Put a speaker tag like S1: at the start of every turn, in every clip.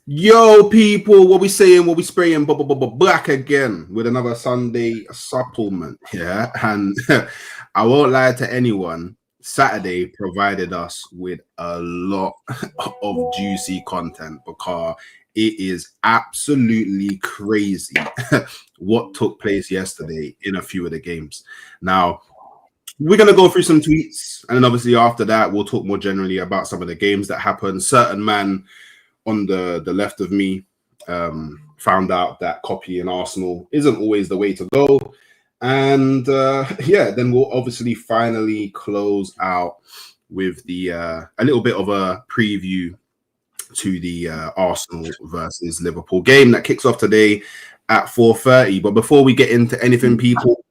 S1: Yo, people, what we saying, what we spraying, back again with another Sunday supplement. Yeah, and I won't lie to anyone. Saturday provided us with a lot of juicy content because it is absolutely crazy what took place yesterday in a few of the games. Now, we're going to go through some tweets, and then obviously after that, we'll talk more generally about some of the games that happened. Certain man on the left of me found out that copying Arsenal isn't always the way to go. And yeah, then we'll obviously finally close out with the a little bit of a preview to the Arsenal versus Liverpool game that kicks off today at 4:30. But before we get into anything, people,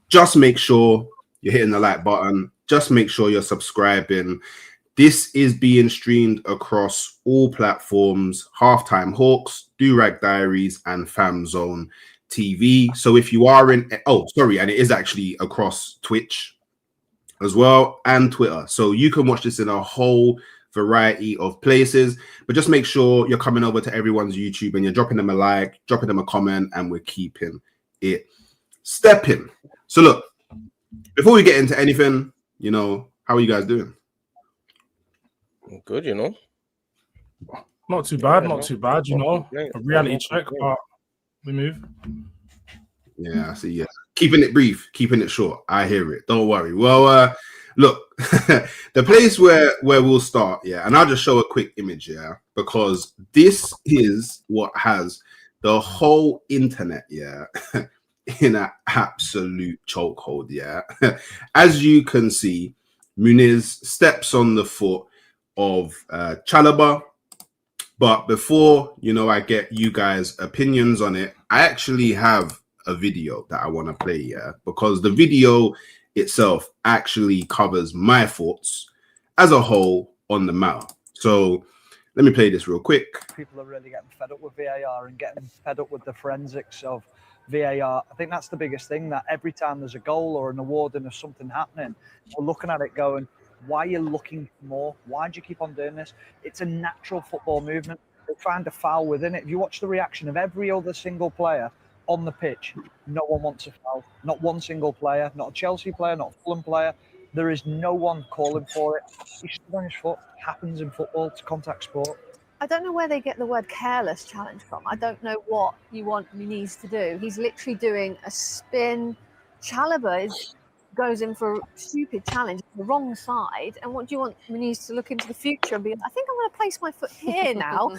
S1: just make sure you're hitting the like button. Just make sure you're subscribing. This is being streamed across all platforms: Halftime Hawks, Durag Diaries, and Fam Zone TV. So if you are in, and it is actually across Twitch as well and Twitter. So you can watch this in a whole variety of places. But just make sure you're coming over to everyone's YouTube and you're dropping them a like, dropping them a comment, and we're keeping it stepping. So look, before we get into anything, how are you guys doing?
S2: Good,
S3: Not too bad, not too bad, A reality check, but we move.
S1: Yeah, I see. Yeah, keeping it brief, keeping it short. I hear it. Don't worry. Well, look, the place where we'll start, yeah, and I'll just show a quick image, yeah, because this is what has the whole internet, yeah, in an absolute chokehold, yeah. As you can see, Muniz steps on the foot of Chalobah. But before I get you guys' opinions on it, I actually have a video that I want to play, yeah, because the video itself actually covers my thoughts as a whole on the matter. So let me play this real quick.
S4: People are really getting fed up with VAR and getting fed up with the forensics of VAR. I think that's the biggest thing, that every time there's a goal or an awarding or something happening, we're looking at it going, why are you looking for more? Why do you keep on doing this? It's a natural football movement. They find a foul within it. If you watch the reaction of every other single player on the pitch, no one wants a foul. Not one single player, not a Chelsea player, not a Fulham player. There is no one calling for it. He stood on his foot. Happens in football. It's contact sport.
S5: I don't know where they get the word careless challenge from. I don't know what you want Muniz to do. He's literally doing a spin. Chalobah goes in for a stupid challenge, the wrong side. And what do you want Muniz to look into the future and be, I think I'm going to place my foot here now?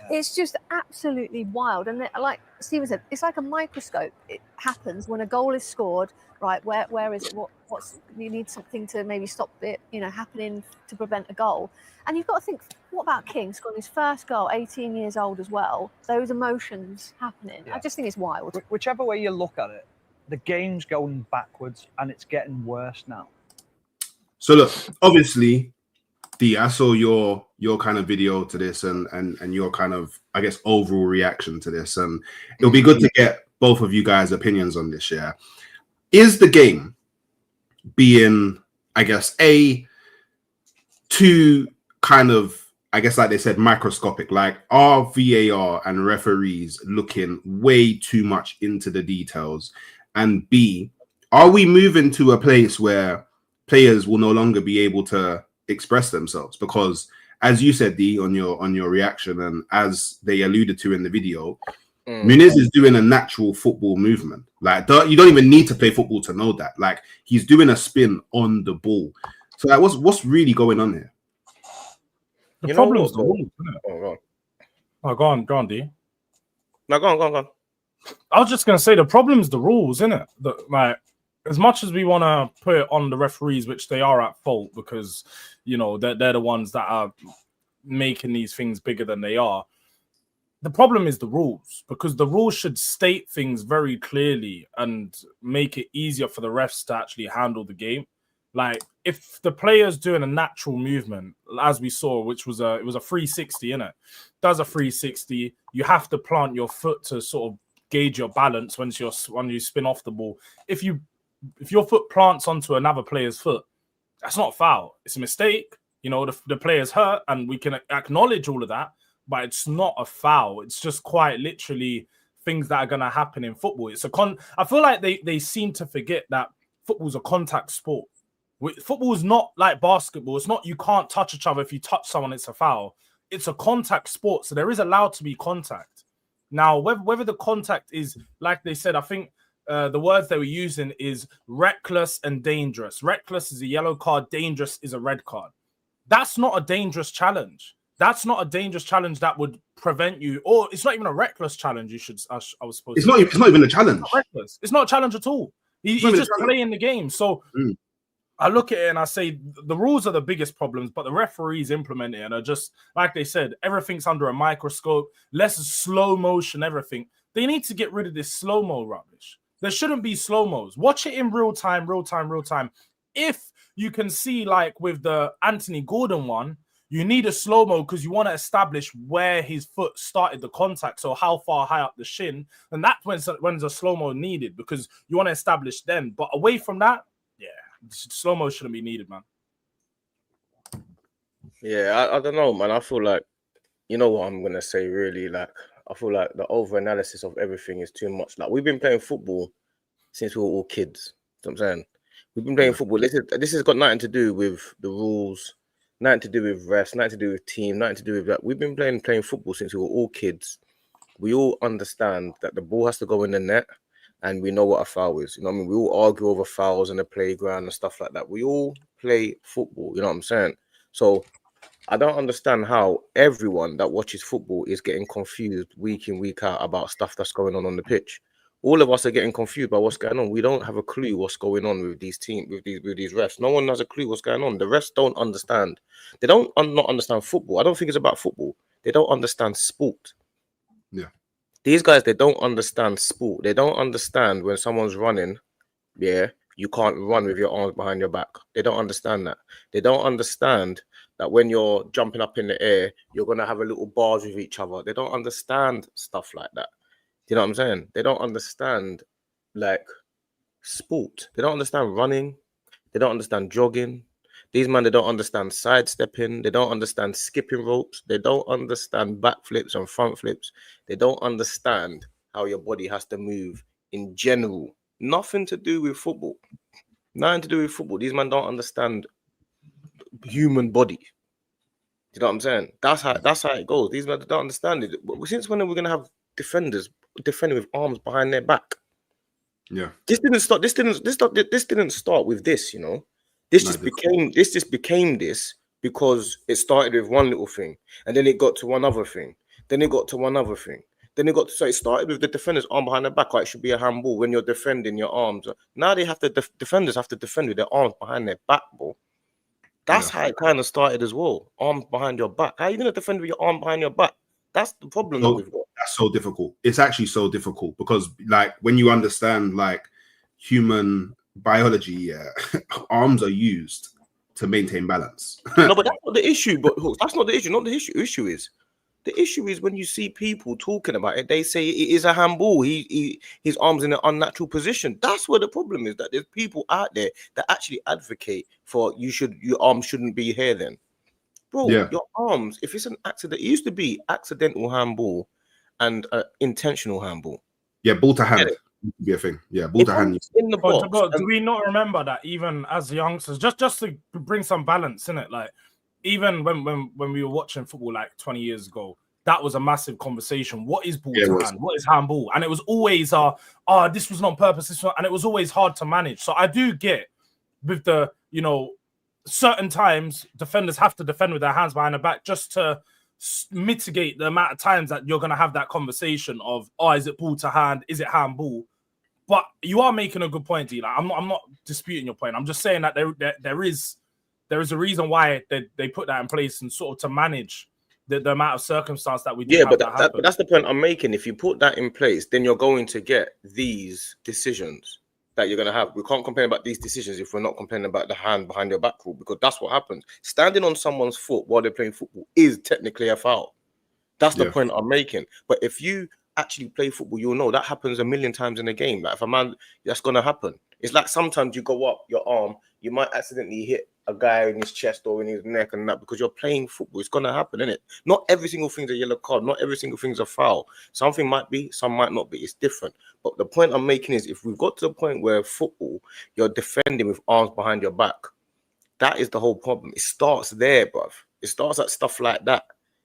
S5: It's just absolutely wild. And like Stephen said, it's like a microscope. It happens when a goal is scored, right? Where is it? What's you need something to maybe stop it, happening to prevent a goal. And you've got to think, what about King scoring his first goal, 18 years old as well? Those emotions happening. Yeah. I just think it's wild.
S4: Whichever way you look at it, the game's going backwards and it's getting worse now.
S1: So look, obviously, Dee, I saw your kind of video to this and your kind of, I guess, overall reaction to this. And it'll be good to get both of you guys' opinions on this, yeah. Is the game being, I guess, too kind of, I guess, like they said, microscopic? Like, are VAR and referees looking way too much into the details? And B, are we moving to a place where players will no longer be able to express themselves? Because, as you said, Dee, on your reaction, and as they alluded to in the video, Muniz is doing a natural football movement. Like, you don't even need to play football to know that. Like, he's doing a spin on the ball. So, like, what's really going on here?
S3: The problem is the rules, isn't it? Go on, D.
S2: No, go on.
S3: I was just going to say, the problem's the rules, isn't it? Like, as much as we want to put it on the referees, which they are at fault because, they're the ones that are making these things bigger than they are. The problem is the rules, because the rules should state things very clearly and make it easier for the refs to actually handle the game. Like, if the player's doing a natural movement, as we saw, which was it was a 360, innit? Does a 360, you have to plant your foot to sort of gauge your balance when you spin off the ball. If your foot plants onto another player's foot, that's not a foul. It's a mistake. The player's hurt, and we can acknowledge all of that. but it's not a foul. It's just quite literally things that are going to happen in football. It's I feel like they seem to forget that football's a contact sport. Football is not like basketball. It's not you can't touch each other. If you touch someone, it's a foul. It's a contact sport, so there is allowed to be contact. Now, whether the contact is, like they said, I think the words they were using is reckless and dangerous. Reckless is a yellow card. Dangerous is a red card. That's not a dangerous challenge. That's not a dangerous challenge that would prevent you, or it's not even a reckless challenge. I was supposed.
S1: It's not even a challenge.
S3: It's not reckless. It's not a challenge at all. He's just playing the game. So I look at it and I say the rules are the biggest problems, but the referees implement it and are just like they said, everything's under a microscope. Less slow motion, everything. They need to get rid of this slow mo rubbish. There shouldn't be slow mos. Watch it in real time. If you can see, like with the Anthony Gordon one, you need a slow-mo because you want to establish where his foot started the contact, so how far high up the shin, and that's when the slow-mo needed, because you want to establish then. But away from that, yeah, slow-mo shouldn't be needed, man.
S2: Yeah, I don't know, man. I feel like, you know what I'm going to say, really, like, I feel like the over-analysis of everything is too much. Like, we've been playing football since we were all kids. You know what I'm saying? We've been playing football. This has got nothing to do with the rules, nothing to do with refs, nothing to do with team, nothing to do with that. We've been playing football since we were all kids. We all understand that the ball has to go in the net, and we know what a foul is. You know what I mean? We all argue over fouls in the playground and stuff like that. We all play football. You know what I'm saying? So I don't understand how everyone that watches football is getting confused week in, week out about stuff that's going on the pitch. All of us are getting confused by what's going on. We don't have a clue what's going on with these teams, with these refs. No one has a clue what's going on. The refs don't understand. They don't not understand football. I don't think it's about football. They don't understand sport.
S1: Yeah.
S2: These guys, they don't understand sport. They don't understand when someone's running, yeah, you can't run with your arms behind your back. They don't understand that. They don't understand that when you're jumping up in the air, you're going to have a little bars with each other. They don't understand stuff like that. Do you know what I'm saying? They don't understand, like, sport. They don't understand running. They don't understand jogging. These men, they don't understand sidestepping. They don't understand skipping ropes. They don't understand backflips and front flips. They don't understand how your body has to move in general. Nothing to do with football. Nothing to do with football. These men don't understand human body. Do you know what I'm saying? That's how it goes. These men don't understand it. Since when are we going to have defenders defending with arms behind their back?
S1: Yeah.
S2: This didn't start with this, you know. This just became this because it started with one little thing, and then it got to one other thing. Then it got to one other thing. Then it started with the defender's arm behind their back. Like it should be a handball when you're defending your arms. Now they have to defenders have to defend with their arms behind their back, bro. That's how it kind of started as well. Arms behind your back. How are you gonna defend with your arm behind your back? That's the problem that we've got.
S1: That's so difficult. It's actually so difficult because, like, when you understand like human biology, yeah, arms are used to maintain balance.
S2: No, but that's not the issue. But that's not the issue. Not the issue. The issue is when you see people talking about it, they say it is a handball. His arms in an unnatural position. That's where the problem is. That there's people out there that actually advocate for your arms shouldn't be here. Then, bro, your arms. If it's an accident, it used to be accidental handball and intentional handball.
S1: Yeah, ball to hand used to be a thing. Yeah, ball to hand.
S2: In the box.
S3: But do we not remember that even as youngsters, just to bring some balance in it, like even when we were watching football like 20 years ago, that was a massive conversation. What is ball to hand? What is handball? And it was always this was not on purpose. And it was always hard to manage. So I do get with the, you know, certain times defenders have to defend with their hands behind the back just to mitigate the amount of times that you're going to have that conversation of, is it ball to hand? Is it handball? But you are making a good point, D. Like, I'm not disputing your point. I'm just saying that there is a reason why they put that in place and sort of to manage the amount of circumstance that we do.
S2: Yeah, but that's the point I'm making. If you put that in place, then you're going to get these decisions that you're going to have. We can't complain about these decisions if we're not complaining about the hand behind your back rule, because that's what happens. Standing on someone's foot while they're playing football is technically a foul. That's the point I'm making. But if you actually play football, you'll know that happens a million times in a game. Like if a man, that's going to happen. It's like sometimes you go up your arm, you might accidentally hit a guy in his chest or in his neck and that, because you're playing football. It's gonna happen, isn't it? Not every single thing's a yellow card. Not every single thing's a foul. Something might be, some might not be. It's different. But the point I'm making is, if we've got to the point where football, you're defending with arms behind your back, that is the whole problem. It starts there, bruv. It starts at stuff like that.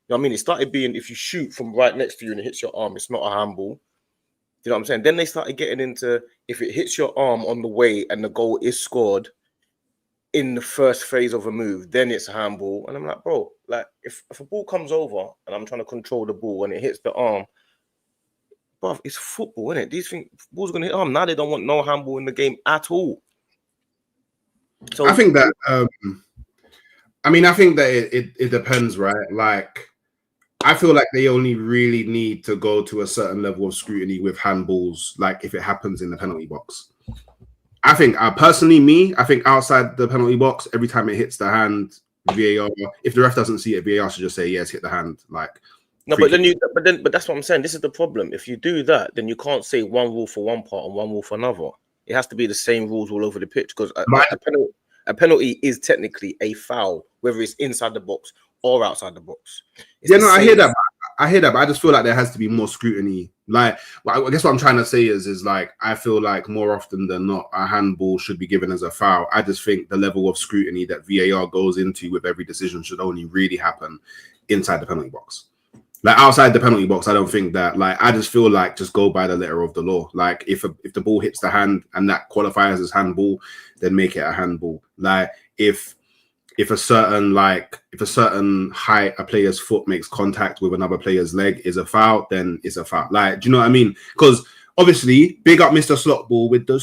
S2: You know what I mean? It started being, if you shoot from right next to you and it hits your arm, it's not a handball. You know what I'm saying? Then they started getting into, if it hits your arm on the way and the goal is scored in the first phase of a move, then it's a handball. And I'm like, bro, like if a ball comes over and I'm trying to control the ball and it hits the arm, bro, it's football, isn't it? These things, ball's gonna hit arm. Now they don't want no handball in the game at all. So
S1: I think that I think that it depends, right? Like, I feel like they only really need to go to a certain level of scrutiny with handballs, like if it happens in the penalty box. I think, personally, I think outside the penalty box, every time it hits the hand, VAR, if the ref doesn't see it, VAR should just say, yes, hit the hand. Like,
S2: no, but that's what I'm saying. This is the problem. If you do that, then you can't say one rule for one part and one rule for another. It has to be the same rules all over the pitch, because a penalty is technically a foul, whether it's inside the box or outside the box.
S1: I hear that. But I just feel like there has to be more scrutiny. Like, I guess what I'm trying to say is like, I feel like more often than not, a handball should be given as a foul. I just think the level of scrutiny that VAR goes into with every decision should only really happen inside the penalty box. Like, outside the penalty box, I don't think that. Like, I just feel like just go by the letter of the law. Like, if the ball hits the hand and that qualifies as handball, then make it a handball. Like, if a certain height a player's foot makes contact with another player's leg is a foul, then it's a foul. Like, do you know what I mean? Because obviously, big up Mr. Slotball with the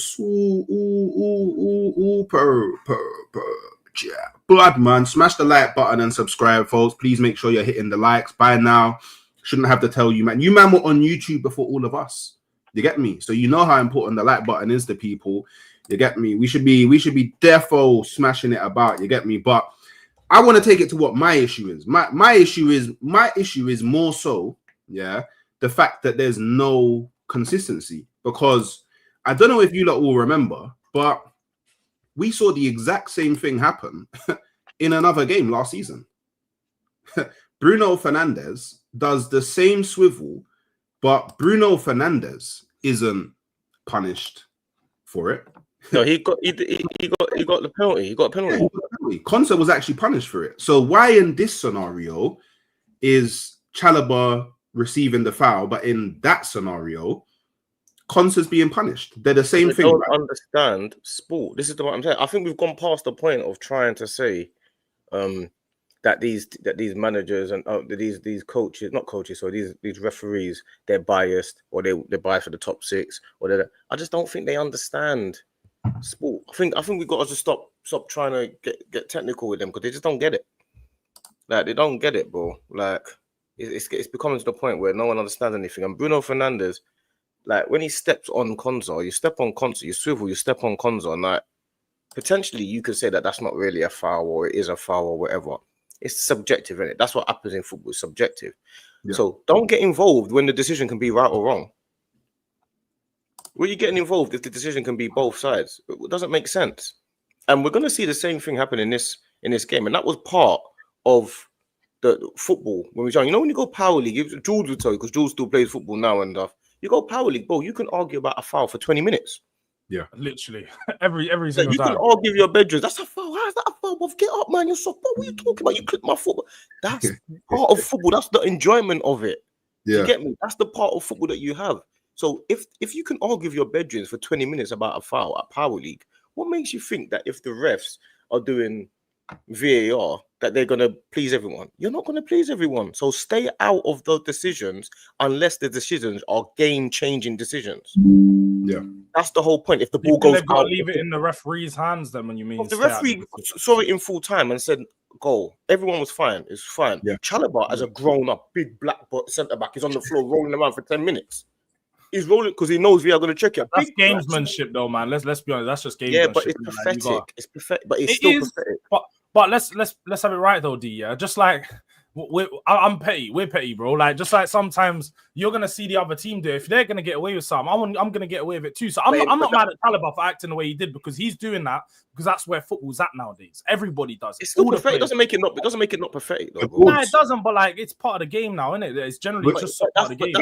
S1: blood, man. Smash the like button and subscribe, folks. Please make sure you're hitting the likes by now. Shouldn't have to tell you, man. You man were on YouTube before all of us. You get me? So you know how important the like button is to people. You get me? We should be defo smashing it about. You get me? But I want to take it to what my issue is. My issue is more so, yeah, the fact that there's no consistency. Because I don't know if you lot will remember, but we saw the exact same thing happen in another game last season. Bruno Fernandes does the same swivel, but Bruno Fernandes isn't punished for it.
S2: No, he got the penalty. He got a penalty.
S1: Konsa was actually punished for it. So why in this scenario is Chalobah receiving the foul, but in that scenario, Konsa's being punished? They're the same thing.
S2: I don't understand sport. This is what I'm saying. I think we've gone past the point of trying to say that these managers and these coaches, not coaches, so these referees, they're biased, or they're biased for the top six, or I just don't think they understand sport. I think we've got to just stop trying to get technical with them, because they just don't get it. Like, they don't get it, bro. Like, it's becoming to the point where no one understands anything. And Bruno Fernandes, like, when he steps on Konsa, you step on Konsa, you swivel, you step on Konsa, and like, potentially you could say that that's not really a foul, or it is a foul, or whatever. It's subjective, isn't it? That's what happens in football. It's subjective. Yeah. So don't get involved when the decision can be right or wrong. Where are you getting involved if the decision can be both sides? It doesn't make sense. And we're going to see the same thing happen in this game. And that was part of the football when we were young. You know, when you go power league, Jules will tell you, because Jules still plays football now and stuff. You go power league, bro, you can argue about a foul for 20 minutes.
S3: Yeah, literally every single
S2: you
S3: time.
S2: You can argue your bedrooms. That's a foul. How's that a foul? Bro? Get up, man. You're so. What are you talking about? You clip my foot. That's part of football. That's the enjoyment of it. Yeah. You get me? That's the part of football that you have. So if you can argue your bedrooms for 20 minutes about a foul at power league, what makes you think that if the refs are doing VAR that they're going to please everyone? You're not going to please everyone. So stay out of those decisions unless the decisions are game-changing decisions.
S1: Yeah,
S2: that's the whole point. If the ball goes out,
S3: leave it in the referee's hands. Then when you mean
S2: if the referee saw it in full time and said goal, everyone was fine. It's fine. Yeah. Chalobah, as a grown-up, big black centre back, is on the floor rolling around for 10 minutes. He's rolling because he knows we are going to check it.
S3: That's gamesmanship, though, man. Let's be honest. That's just gamesmanship.
S2: Yeah, but it's pathetic. It's pathetic. But it's still pathetic.
S3: But let's have it right though, D. Yeah, just like I'm petty. We're petty, bro. Like, just like sometimes you're gonna see the other team do it. If they're gonna get away with something, I'm gonna get away with it too. So I'm not mad at Chalobah for acting the way he did, because he's doing that because that's where football's at nowadays. Everybody does it.
S2: It's still pathetic. It doesn't make it not pathetic though.
S3: No, it doesn't. But like, it's part of the game now, isn't it? It's generally just part of the game.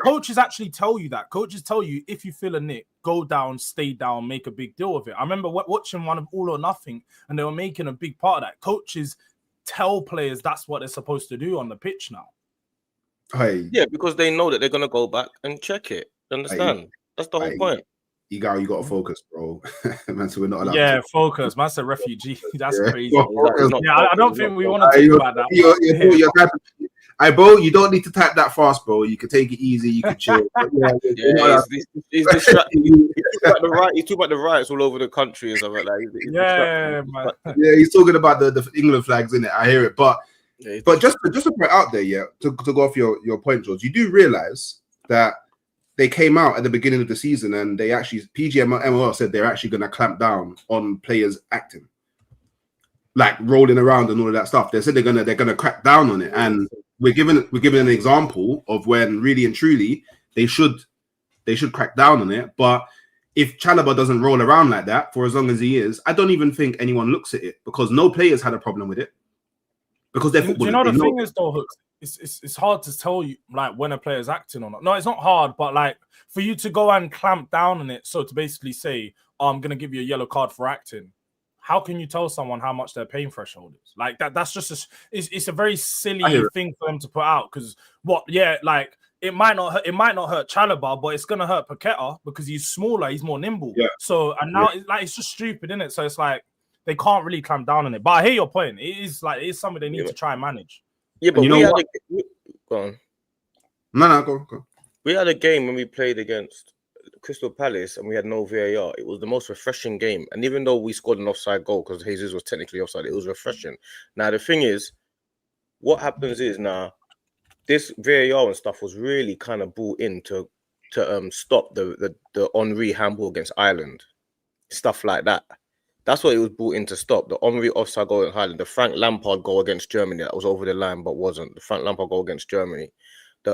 S3: Coaches actually tell you that. Coaches tell you if you feel a nick, go down, stay down, make a big deal of it. I remember watching one of All or Nothing, and they were making a big part of that. Coaches tell players that's what they're supposed to do on the pitch now.
S2: Yeah, because they know that they're gonna go back and check it. Understand? That's the whole point.
S1: You got to focus, bro. Man, so we're not allowed.
S3: Yeah, focus. Man's a refugee. That's crazy. I don't think we want to talk about
S1: that. Bro, you don't need to type that fast, bro. You can take it easy. You can chill.
S2: He's distracted. He's talking about the riots all over the country and stuff like that.
S1: Man. Yeah, he's talking about the England flags, in it. I hear it, but just to put it out there, to go off your point, George, you do realize that they came out at the beginning of the season and they actually, Pgmol said they're actually going to clamp down on players acting, like rolling around and all of that stuff. They said they're gonna crack down on it, and we're given an example of when really and truly they should crack down on it. But if Chalobah doesn't roll around like that for as long as he is, I don't even think anyone looks at it, because no players had a problem with it, because they're footballers.
S3: Do you know the thing is though, Hooks? It's hard to tell you like when a player's acting or not. No, it's not hard, but like for you to go and clamp down on it, so to basically say, oh, I'm gonna give you a yellow card for acting. How can you tell someone how much their pain threshold is? Like that's just it's a very silly thing for them to put out, because like it might not hurt Chalobah, but it's gonna hurt Paqueta because he's smaller, he's more nimble. Yeah. So now it's just stupid, isn't it? So it's like they can't really clamp down on it. But I hear your point. It is something they need to try and manage.
S2: Yeah, but go on.
S1: No, go.
S2: We had a game when we played against Crystal Palace and we had no VAR. It was the most refreshing game. And even though we scored an offside goal because Jesus was technically offside, it was refreshing. Now, the thing is, what happens is now, this VAR and stuff was really kind of brought in to stop the Henry handball against Ireland. Stuff like that. That's what it was brought in to stop. The Henry offside goal in Ireland, the Frank Lampard goal against Germany that was over the line but wasn't. The Frank Lampard goal against Germany. Big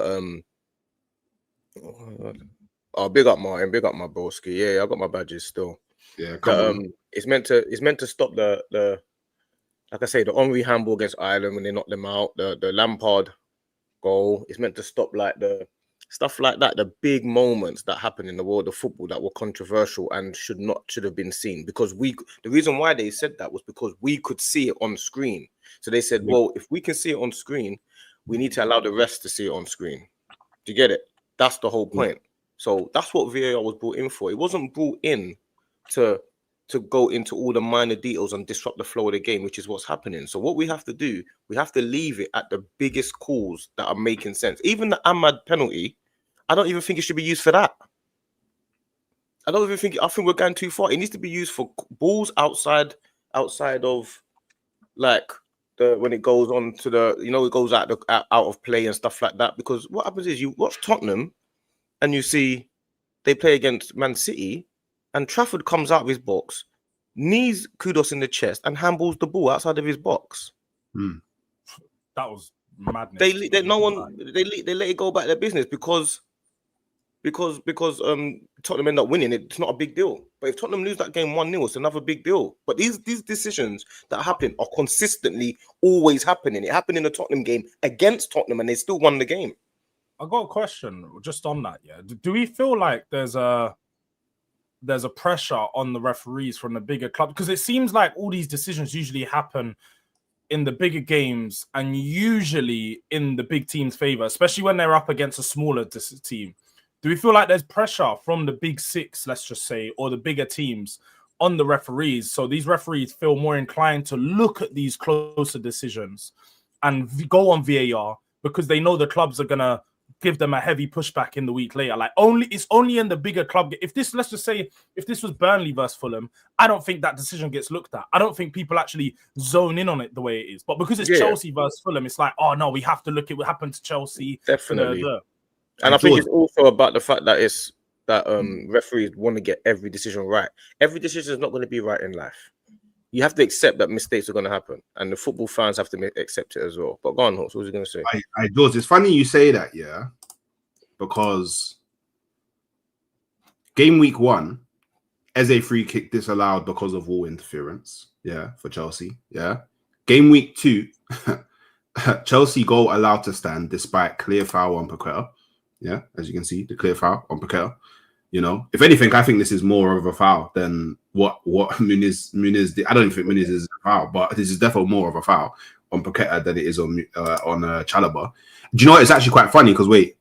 S2: up Martin, big up my broski. Yeah, I got my badges still.
S1: Yeah,
S2: it's meant to stop the like I say, the Henry handball against Ireland when they knocked them out. The Lampard goal is meant to stop like the stuff like that, the big moments that happen in the world of football that were controversial and should have been seen. Because the reason why they said that was because we could see it on screen. So they said, well, if we can see it on screen, we need to allow the rest to see it on screen. Do you get it? That's the whole point. So that's what VAR was brought in for. It wasn't brought in to go into all the minor details and disrupt the flow of the game, which is what's happening. So what we have to do, we have to leave it at the biggest calls that are making sense. Even the Ahmad penalty, I don't even think it should be used for that. I think we're going too far. It needs to be used for balls outside of like when it goes on to the, it goes out of play and stuff like that. Because what happens is you watch Tottenham and you see they play against Man City and Trafford comes out of his box, knees Kudos in the chest and handballs the ball outside of his box.
S3: That was madness.
S2: They let it go back to their business because Tottenham end up winning. It's not a big deal. But if Tottenham lose that game 1-0, it's another big deal. But these decisions that happen are consistently always happening. It happened in the Tottenham game against Tottenham and they still won the game.
S3: I got a question just on that. Yeah, do we feel like there's a pressure on the referees from the bigger club? Because it seems like all these decisions usually happen in the bigger games and usually in the big team's favor, especially when they're up against a smaller team. Do we feel like there's pressure from the big six, let's just say, or the bigger teams on the referees? So these referees feel more inclined to look at these closer decisions and go on VAR because they know the clubs are going to give them a heavy pushback in the week later. Like it's only in the bigger club. Let's just say, if this was Burnley versus Fulham, I don't think that decision gets looked at. I don't think people actually zone in on it the way it is. But because it's Chelsea versus Fulham, it's like, oh no, we have to look at what happened to Chelsea.
S2: Definitely. And I think it's also about the fact that referees want to get every decision right. Every decision is not going to be right in life. you have to accept that mistakes are going to happen, and the football fans have to accept it as well. But go on, Hawks, what was you going to say?
S1: George, it's funny you say that, yeah, because game week 1, Eze free kick disallowed because of wall interference, yeah, for Chelsea, yeah. Game week 2, Chelsea goal allowed to stand despite clear foul on Paqueta, yeah, as you can see, the clear foul on Paqueta. You know, if anything, I think this is more of a foul than what Muniz did. I don't even think Muniz is a foul, but this is definitely more of a foul on Paqueta than it is on Chalobah. Do you know what? It's actually quite funny because wait,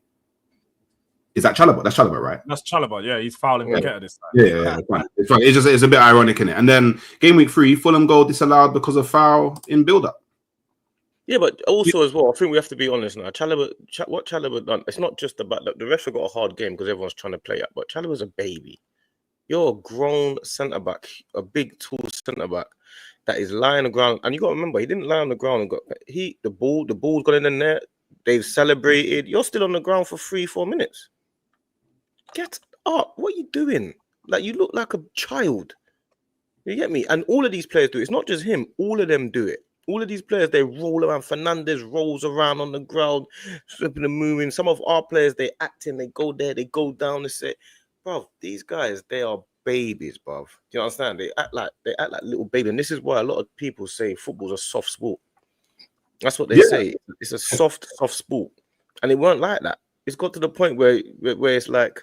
S1: is that Chalobah? That's Chalobah, right?
S3: That's Chalobah. Yeah, he's fouling Paqueta this time.
S1: Yeah, it's fine. It's fine. It's a bit ironic in it. And then game week 3, Fulham goal disallowed because of foul in build-up.
S2: Yeah, but also as well, I think we have to be honest now. What Chalobah done, it's not just about the refs have got a hard game because everyone's trying to play it, but Chalobah's a baby. You're a grown centre-back, a big, tall centre-back that is lying on the ground. And you got to remember, he didn't lie on the ground. The ball's got in the net. They've celebrated. You're still on the ground for 3-4 minutes. Get up. What are you doing? Like, you look like a child. You get me? And all of these players do it. It's not just him. All of them do it. All of these players, they roll around. Fernandes rolls around on the ground, flipping and moving. Some of our players, they acting, they go there, they go down. They say, bruv, these guys, they are babies, bruv. Do you understand? They act like little babies. And this is why a lot of people say football's a soft sport. That's what they say. It's a soft sport. And it weren't like that. It's got to the point where it's like,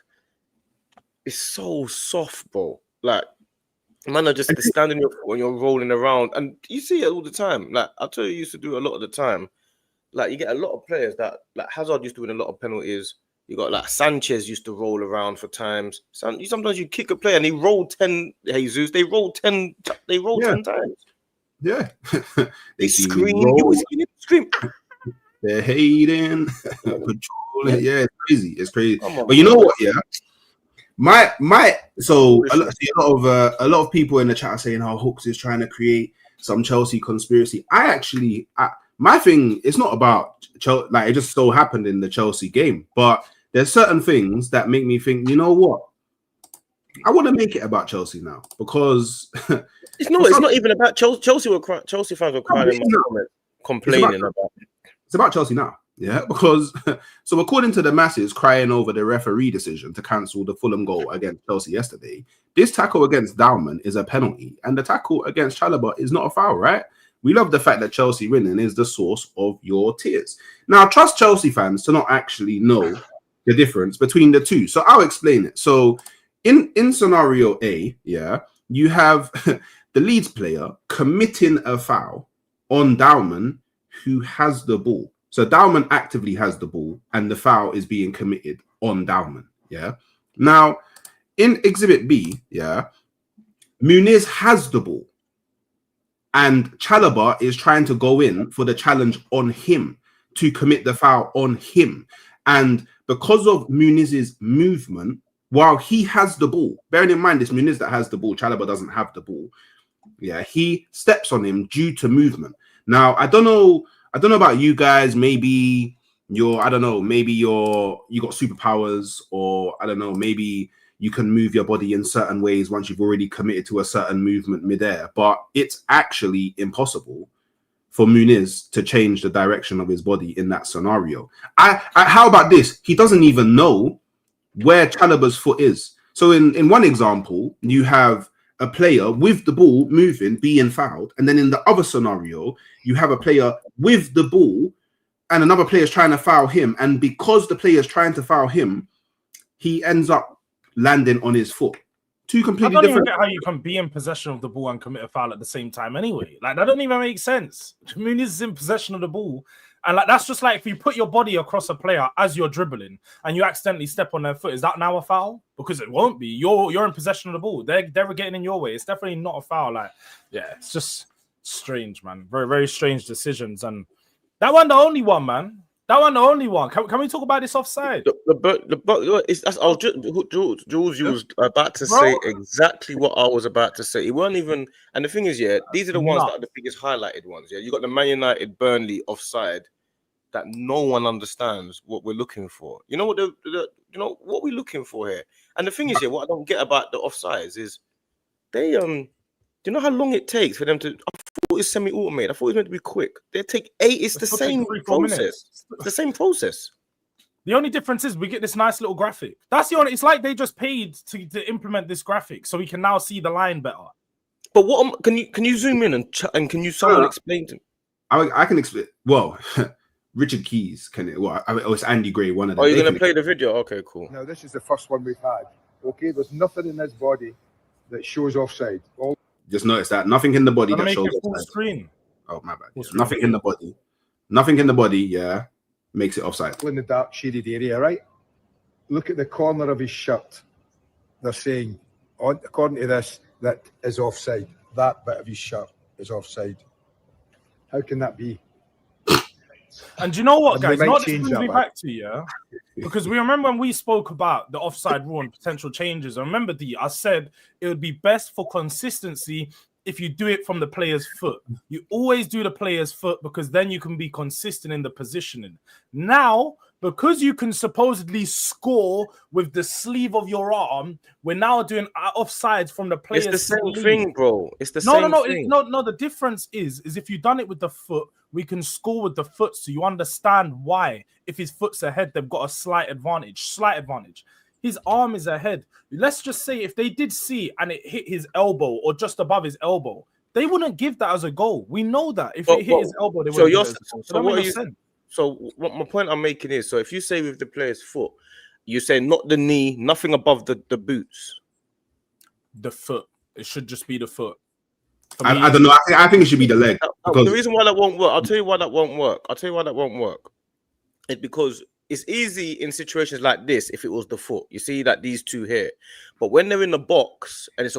S2: it's so soft, bro. Like, man are just standing your foot when you're rolling around, and you see it all the time. Like, I'll tell you, used to do a lot of the time. Like, you get a lot of players that, like Hazard used to win a lot of penalties. You got like Sanchez used to roll around for times. Sometimes you kick a player and he rolled 10. Jesus, they rolled 10. They rolled 10 times.
S1: Yeah,
S2: they scream. You always scream.
S1: They're hating, controlling. Yeah, it's crazy. It's crazy. But you know what? Yeah. So a lot of people in the chat are saying how Hooks is trying to create some Chelsea conspiracy. My thing, it's not about Chelsea, like it just so happened in the Chelsea game, but there's certain things that make me think, you know what? I want to make it about Chelsea now because
S2: it's not even about Chelsea. Chelsea fans were crying in my comments, complaining about it.
S1: It's about Chelsea now. Yeah, because so according to the masses crying over the referee decision to cancel the Fulham goal against Chelsea yesterday, this tackle against Dowman is a penalty, and the tackle against Chalobah is not a foul, right? We love the fact that Chelsea winning is the source of your tears. Now, trust Chelsea fans to not actually know the difference between the two. So I'll explain it. So in scenario A, yeah, you have the Leeds player committing a foul on Dowman, who has the ball. So Dowman actively has the ball and the foul is being committed on Dowman. Yeah. Now, in Exhibit B, yeah, Muniz has the ball and Chalobah is trying to go in for the challenge on him to commit the foul on him. And because of Muniz's movement, while he has the ball, bearing in mind it's Muniz that has the ball, Chalobah doesn't have the ball. Yeah, he steps on him due to movement. Now, I don't know about you guys. Maybe you got superpowers, or I don't know, maybe you can move your body in certain ways once you've already committed to a certain movement midair. But it's actually impossible for Muniz to change the direction of his body in that scenario. How about this? He doesn't even know where Chalobah's foot is. So in one example, you have a player with the ball moving, being fouled. And then in the other scenario, you have a player with the ball and another player is trying to foul him. And because the player is trying to foul him, he ends up landing on his foot. Two completely different. I don't
S3: even get how you can be in possession of the ball and commit a foul at the same time anyway. Like, that doesn't even make sense. Muniz is in possession of the ball. And like, that's just like if you put your body across a player as you're dribbling and you accidentally step on their foot, is that now a foul? Because it won't be. You're in possession of the ball. They're getting in your way. It's definitely not a foul. Like, yeah, it's just strange, man. Very, very strange decisions. And that one, the only one, man. That one, the only one. Can we talk about this offside?
S2: Jules, you was about to say exactly what I was about to say. It weren't even, and the thing is, yeah, these are the ones that are the biggest highlighted ones. Yeah, you got the Man United Burnley offside that no one understands what we're looking for. You know what what we're looking for here. And the thing is, yeah, what I don't get about the offsides is they Do you know how long it takes for them to? I thought it's semi-automated. I thought it was meant to be quick. They take 8. It's the same
S3: 3-4
S2: process.
S3: minutes.
S2: It's the same process.
S3: The only difference is we get this nice little graphic. That's the only. It's like they just paid to implement this graphic, so we can now see the line better.
S2: But what can you zoom in and can you someone explain to me?
S1: I can explain. Well, Richard Keys can it? Well, it's Andy Gray. One of them.
S2: Oh, you're gonna play the video? Okay, cool.
S6: Now this is the first one we've had. Okay, there's nothing in this body that shows offside.
S1: Just notice that nothing in the body that
S3: Make
S1: shows
S3: it full
S1: offside.
S3: screen.
S1: Oh my bad. Nothing in the body. Nothing in the body. Yeah, makes it offside.
S6: In the dark shaded area, right? Look at the corner of his shirt. They're saying, according to this, that is offside. That bit of his shirt is offside. How can that be?
S3: And do you know what,
S6: And
S3: guys?
S6: they might
S3: Not this
S6: change
S3: brings
S6: that
S3: me
S6: back.
S3: back to because we remember when we spoke about the offside rule and potential changes. I remember I said it would be best for consistency if you do it from the player's foot. You always do the player's foot because then you can be consistent in the positioning. Now, because you can supposedly score with the sleeve of your arm, we're now doing offsides from the player's
S2: It's the same
S3: sleeve.
S2: thing, bro. It's the same thing.
S3: No. The difference is if you've done it with the foot, we can score with the foot, so you understand why. If his foot's ahead, they've got a slight advantage. His arm is ahead. Let's just say if they did see and it hit his elbow or just above his elbow, they wouldn't give that as a goal. We know that if it hit his elbow, they wouldn't give it as a goal.
S2: So what are you? So what my point I'm making is, so if you say with the player's foot, you say not the knee, nothing above the boots.
S3: The foot. It should just be the foot.
S1: I don't know. I think it should be the leg.
S2: The reason why that won't work, I'll tell you why that won't work. It's because it's easy in situations like this if it was the foot. You see that these two here, but when they're in the box and it's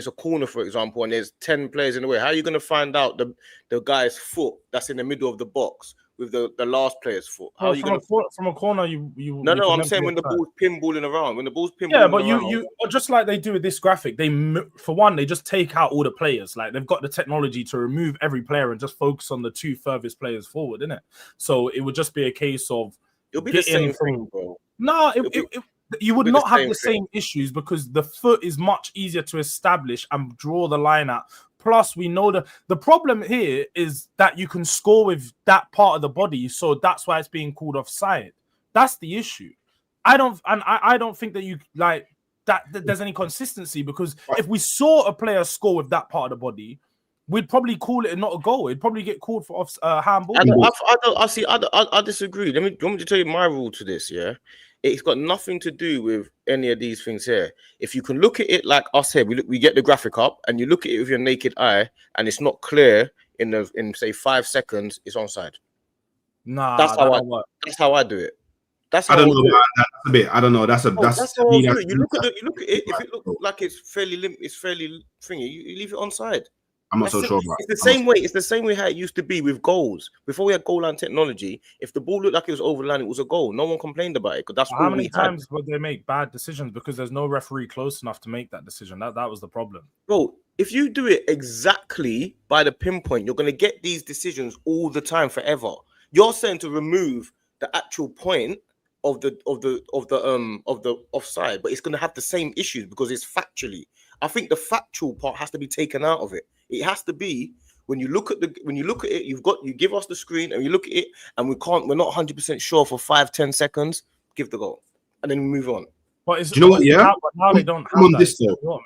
S2: a corner, for example, and there's 10 players in the way, how are you going to find out the guy's foot that's in the middle of the box with the last player's foot? How are you going to
S3: from a corner?
S2: No. I'm saying when the ball's pinballing around,
S3: you just like they do with this graphic. For one, they just take out all the players. Like they've got the technology to remove every player and just focus on the 2 furthest players forward, isn't it? So it would just be a case of
S2: it'll be the same thing, bro.
S3: No, you would not have the same issues because the foot is much easier to establish and draw the line at. Plus, we know the problem here is that you can score with that part of the body, so that's why it's being called offside. That's the issue. I don't think that you like that there's any consistency because if we saw a player score with that part of the body, we'd probably call it not a goal. It'd probably get called for handball.
S2: I disagree. Do you want me to tell you my rule to this? Yeah, it's got nothing to do with any of these things here. If you can look at it like us here, we get the graphic up, and you look at it with your naked eye, and it's not clear in say 5 seconds, it's onside.
S3: Nah,
S2: that's how I do it. That's how
S1: I don't know. That's a bit. I don't know. That's
S2: how you look at it. If it looks like it's fairly thingy, you leave it onside.
S1: I'm not so sure about
S2: it's the same way. It's the same way how it used to be with goals. Before we had goal line technology, if the ball looked like it was over the line, it was a goal. No one complained about it because that's
S3: how many times would they make bad decisions because there's no referee close enough to make that decision. That was the problem.
S2: Bro, if you do it exactly by the pinpoint, you're gonna get these decisions all the time forever. You're saying to remove the actual point of the offside, but it's gonna have the same issues because it's factually. I think the factual part has to be taken out of it. It has to be when you look at it, you give us the screen and you look at it, and we're not 100% sure for 5-10 seconds. Give the goal, and then we move on.
S3: But
S1: do you know what? Yeah,
S3: now they don't.
S1: I'm on this though.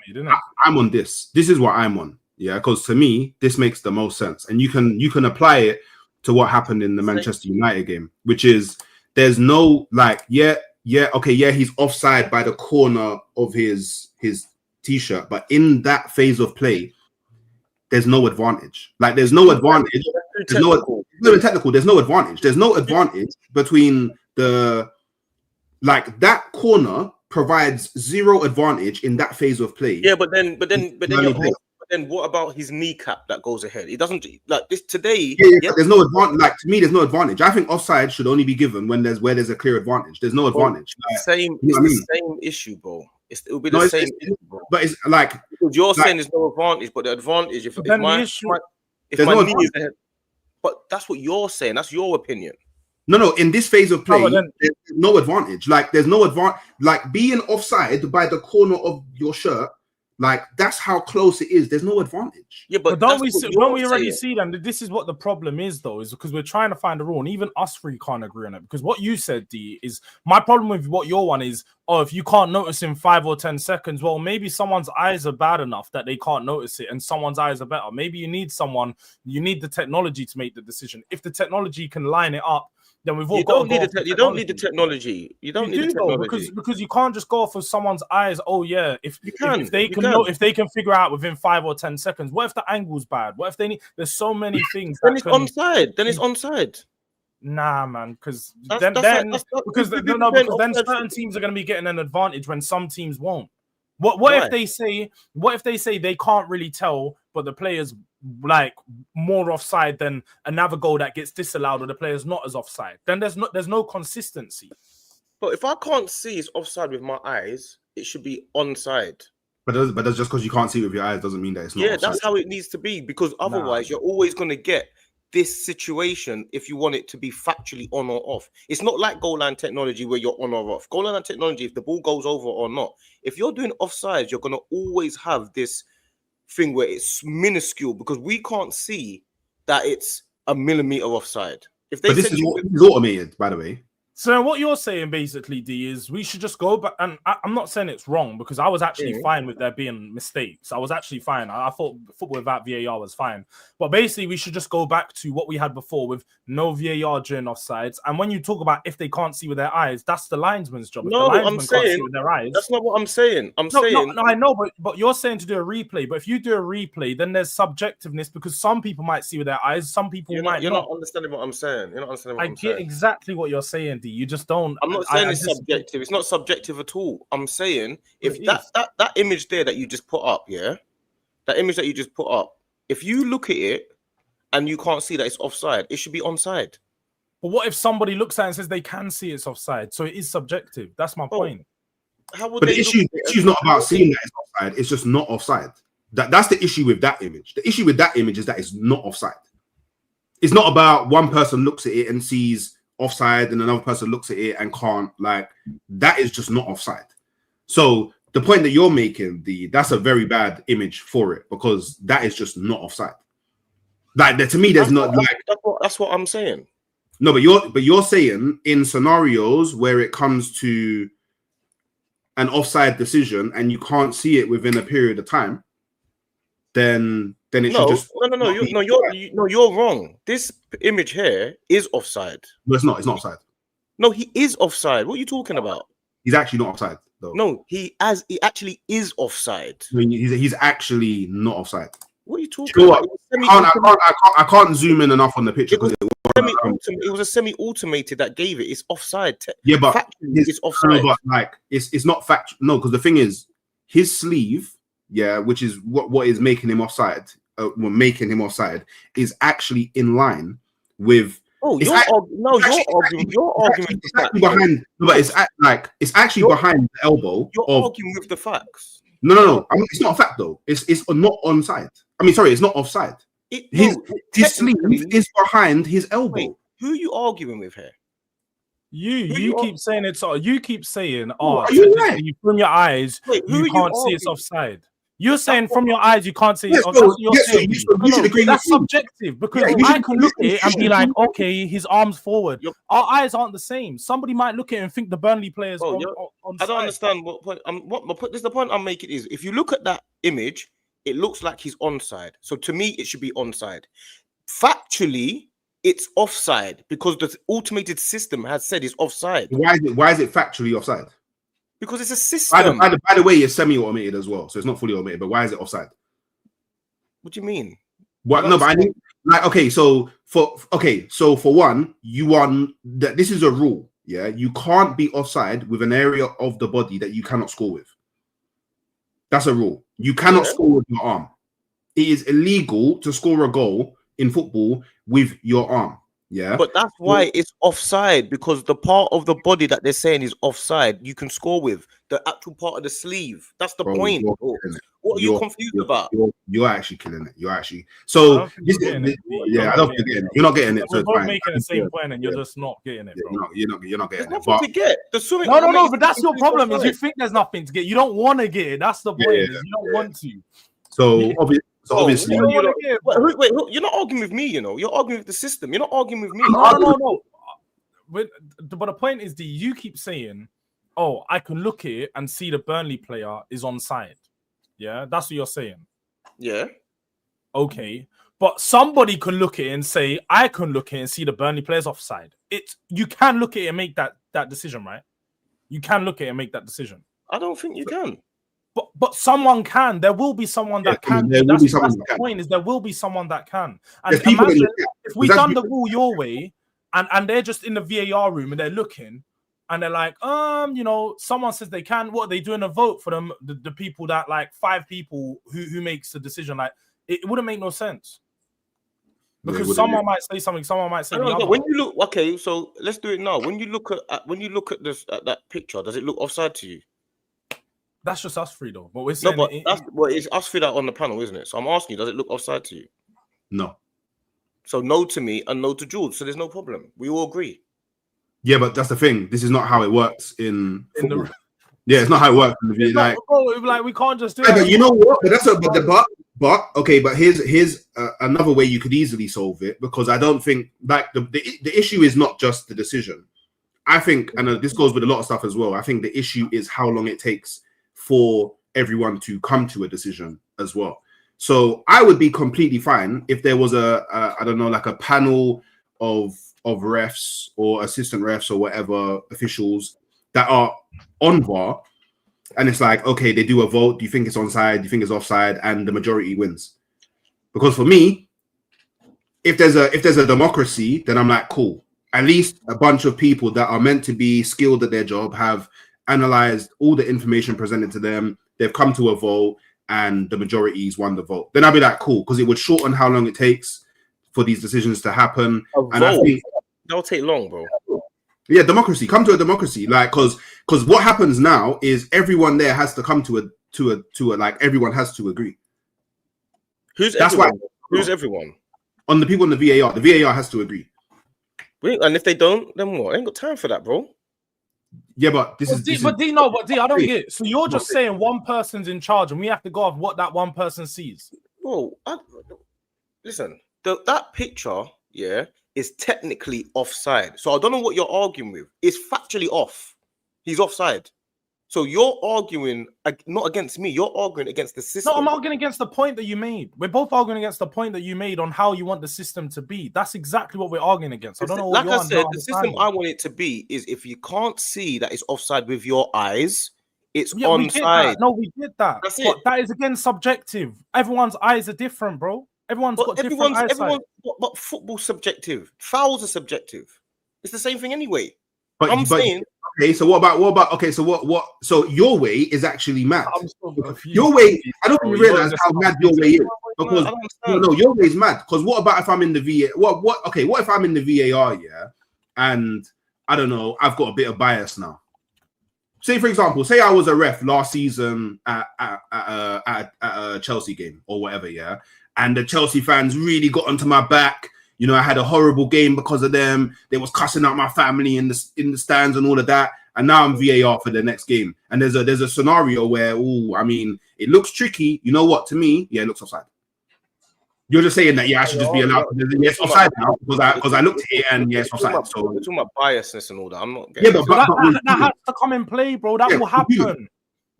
S3: I'm
S1: on this. This is what I'm on. Yeah, because to me, this makes the most sense, and you can apply it to what happened in the Manchester United game, which is there's no like he's offside by the corner of his t-shirt, but in that phase of play, there's no advantage. Like there's no advantage. There's no technical. There's no advantage. There's no advantage between that corner provides zero advantage in that phase of play.
S2: Yeah, but then what about his kneecap that goes ahead? It doesn't like this today.
S1: Yeah. There's no advantage. Like to me, there's no advantage. I think offside should only be given when there's a clear advantage. There's no advantage.
S2: The same issue, bro. It'll be the same issue, bro.
S1: But it's like
S2: because you're saying there's no advantage, but the advantage if my knee is ahead. But that's what you're saying. That's your opinion.
S1: No. In this phase of play, there's no advantage. Like there's no advantage. Like being offside by the corner of your shirt Like that's how close it is. There's no advantage.
S2: Yeah,
S3: But
S2: but
S3: don't we already see them? This is what the problem is, though, is because we're trying to find a rule, and even us three can't agree on it. Because what you said, D, is my problem with what your one is. Oh, if you can't notice in 5 or 10 seconds, well, maybe someone's eyes are bad enough that they can't notice it, and someone's eyes are better. Maybe you need the technology to make the decision. If the technology can line it up, then we've all
S2: you
S3: got
S2: don't
S3: to
S2: need
S3: go
S2: you don't need the technology. You don't need the technology
S3: because you can't just go off of someone's eyes. Oh yeah, if they can figure out within 5 or 10 seconds. What if the angle's bad? What if they need? There's so many things.
S2: Then it's onside. Then it's onside.
S3: Nah, man, because
S2: then
S3: certain teams are going to be getting an advantage when some teams won't. What if they say they can't really tell, but the player's like more offside than another goal that gets disallowed, or the player's not as offside? Then there's no consistency.
S2: But if I can't see it's offside with my eyes, it should be onside.
S1: But that's just because you can't see it with your eyes doesn't mean that it's not.
S2: Yeah,
S1: offside.
S2: That's how it needs to be, because otherwise you're always going to get this situation if you want it to be factually on or off. It's not like goal line technology where you're on or off. Goal line technology, if the ball goes over or not, if you're doing offsides, you're going to always have this thing where it's minuscule because we can't see that it's a millimeter offside. If they
S1: this is automated, by the way.
S3: So what you're saying basically, D, is we should just go back, and I'm not saying it's wrong because I was actually fine with there being mistakes. I was actually fine. I thought football without VAR was fine. But basically, we should just go back to what we had before with no VAR during offsides. And when you talk about if they can't see with their eyes, that's the linesman's job.
S2: No,
S3: I'm
S2: saying can't see
S3: with their eyes,
S2: that's not what I'm saying.
S3: No, I know, but you're saying to do a replay. But if you do a replay, then there's subjectiveness because some people might see with their eyes, some people might not.
S2: You're not understanding what I'm saying. You're not understanding what I'm saying.
S3: I get exactly what you're saying, D. You just don't.
S2: I'm not saying it's subjective. It's not subjective at all. I'm saying if that image there that you just put up, that image that you just put up, if you look at it and you can't see that it's offside, it should be onside.
S3: But what if somebody looks at it and says they can see it's offside? So it is subjective. That's my point.
S1: But the issue's not about seeing that it's offside. It's just not offside. That's the issue with that image. The issue with that image is that it's not offside. It's not about one person looks at it and sees offside and another person looks at it and can't. Like, that is just not offside. So the point that you're making, that's a very bad image for it because that is just not offside. Like, to me, there's
S2: that's what I'm saying.
S1: No, but you're saying in scenarios where it comes to an offside decision and you can't see it within a period of time, then it should just
S2: you're wrong. This image here is offside.
S1: No, it's not. It's not offside.
S2: No, he is offside. What are you talking about?
S1: He's actually not offside, though.
S2: No, he actually is offside.
S1: I mean, he's actually not offside.
S2: What are you talking about?
S1: I can't zoom in enough on the picture because
S2: it was a semi-automated that gave it. It's offside.
S1: Yeah, but
S2: it's offside.
S1: But like it's not fact. No, because the thing is, his sleeve, which is what is making him offside. Is actually in line with.
S2: Oh, you're arguing.
S1: It's actually behind. No, but it's actually behind the elbow.
S2: You're arguing with the facts.
S1: No. It's not a fact though. It's not onside. I mean, sorry, it's not offside. His sleeve is behind his elbow.
S2: Wait, who are you arguing with here?
S3: You keep saying it's. You keep saying,
S1: are you right?
S3: From your eyes, you can't see it's offside. You're saying from your eyes you can't see it.
S1: You should agree.
S3: That's subjective because I can look at it and be like, okay, his arms forward. Our eyes aren't the same. Somebody might look at it and think the Burnley players.
S2: I don't understand what point. This is the point I'm making is if you look at that image, it looks like he's onside. So to me, it should be onside. Factually, it's offside because the automated system has said it's offside.
S1: Why is it factually offside?
S2: Because it's a system.
S1: By the way, it's semi-automated as well, so it's not fully automated. But why is it offside?
S2: What do you mean?
S1: What? No, but I mean, So for one, this is a rule. Yeah, you can't be offside with an area of the body that you cannot score with. That's a rule. You cannot score with your arm. It is illegal to score a goal in football with your arm. Yeah,
S2: but that's why it's offside, because the part of the body that they're saying is offside, you can score with the actual part of the sleeve. That's the point. What are you confused about?
S1: You're actually killing it. You're actually
S3: I don't think you're getting it.
S1: yeah. I don't think you're not getting it. So
S3: We're
S1: it's
S3: both
S1: fine.
S3: making the same point, and you're just not getting it, bro.
S1: You're not
S2: There's
S1: getting it.
S2: nothing
S1: But
S2: to get. There's something.
S3: No. But that's your problem. Is you think there's nothing to get. You don't want to get it. That's the point.
S1: Yeah,
S3: Is you don't want to.
S1: so obviously,
S3: you don't wanna get it, bro.
S2: wait, you're not arguing with me. You know, you're arguing with the system. You're not arguing with me.
S3: No. But the point is, you keep saying, "Oh, I can look at it and see the Burnley player is onside." Yeah, that's what you're saying.
S2: Yeah.
S3: Okay, but somebody can look at it and say, "I can look at it and see the Burnley player's offside." You can look at it and make that decision, right? You can look at it and make that decision.
S2: I don't think you can.
S3: But someone can. There will be someone that can.
S1: There will be someone that
S3: the
S1: can.
S3: point is there will be someone that can. And
S1: There's people that
S3: imagine
S1: look at-
S3: if we
S1: that's
S3: done the
S1: people-
S3: rule your way, and they're just in the VAR room and they're looking, and they're like, someone says they can. What are they doing a vote for them? The people that, like, 5 people who makes the decision, like it wouldn't make no sense. Because someone might say something, someone might say the other.
S2: When you look, okay, so let's do it now. When you look at this at that picture, does it look offside to you?
S3: That's just us 3 though. But we're saying
S2: it's us 3 that on the panel, isn't it? So I'm asking you, does it look offside to you?
S1: No.
S2: So no to me and no to George. So there's no problem. We all agree.
S1: Yeah, but that's the thing. This is not how it works in football. Yeah, it's not how it works in the
S3: like we can't just do
S1: it.
S3: it.
S1: But you know what? But but here's another way you could easily solve it, because I don't think like the issue is not just the decision. I think, and this goes with a lot of stuff as well. I think the issue is how long it takes for everyone to come to a decision as well. So I would be completely fine if there was I don't know, like a panel of refs or assistant refs or whatever officials that are on VAR, and it's like, okay, they do a vote. Do you think it's onside? Do you think it's offside? And the majority wins. Because for me, if there's a democracy, then I'm like, cool. At least a bunch of people that are meant to be skilled at their job have analyzed all the information presented to them. They've come to a vote, and the majority's won the vote. Then I'll be like, cool, because it would shorten how long it takes for these decisions to happen. And I think
S2: that'll take long, bro.
S1: Yeah, democracy. Come to a democracy, like, because what happens now is everyone there has to come to a like, everyone has to agree.
S2: Who's everyone?
S1: On the people in the VAR has to agree.
S2: And if they don't, then what? I ain't got time for that, bro.
S1: Yeah, but
S3: D, I don't get it. So you're just saying one person's in charge, and we have to go off what that one person sees.
S2: Bro, listen, that picture, yeah, is technically offside. So I don't know what you're arguing with. It's factually off. He's offside. So you're arguing not against me. You're arguing against the system.
S3: No, I'm arguing against the point that you made. We're both arguing against the point that you made on how you want the system to be. That's exactly what we're arguing against. I don't know what
S2: like I said, the system I want it to be is if you can't see that it's offside with your eyes, it's onside.
S3: No, we did that.
S2: That's
S3: but
S2: it.
S3: That is again subjective. Everyone's eyes are different, bro. Everyone's got different eyesight.
S2: But football's subjective. Fouls are subjective. It's the same thing anyway.
S1: But I'm saying. Okay, so what about? Okay, so what? So your way is actually mad. Your way, I don't even realize how mad your way is, because no, your way is mad. Because what about if I'm in the VAR? What? Okay, what if I'm in the VAR? Yeah, and I don't know, I've got a bit of bias now. Say, for example, say I was a ref last season at a Chelsea game or whatever, yeah, and the Chelsea fans really got onto my back. You know, I had a horrible game because of them. They was cussing out my family in the stands and all of that. And now I'm VAR for the next game. And there's a scenario where, I mean, it looks tricky. You know what? To me, yeah, it looks offside. You're just saying that, yeah, I should just be allowed. Yes, offside now because I looked at it and yes, offside. So
S2: we're talking about biasness and all that. I'm not.
S1: Yeah, but
S3: that has to come in play, bro. That will happen.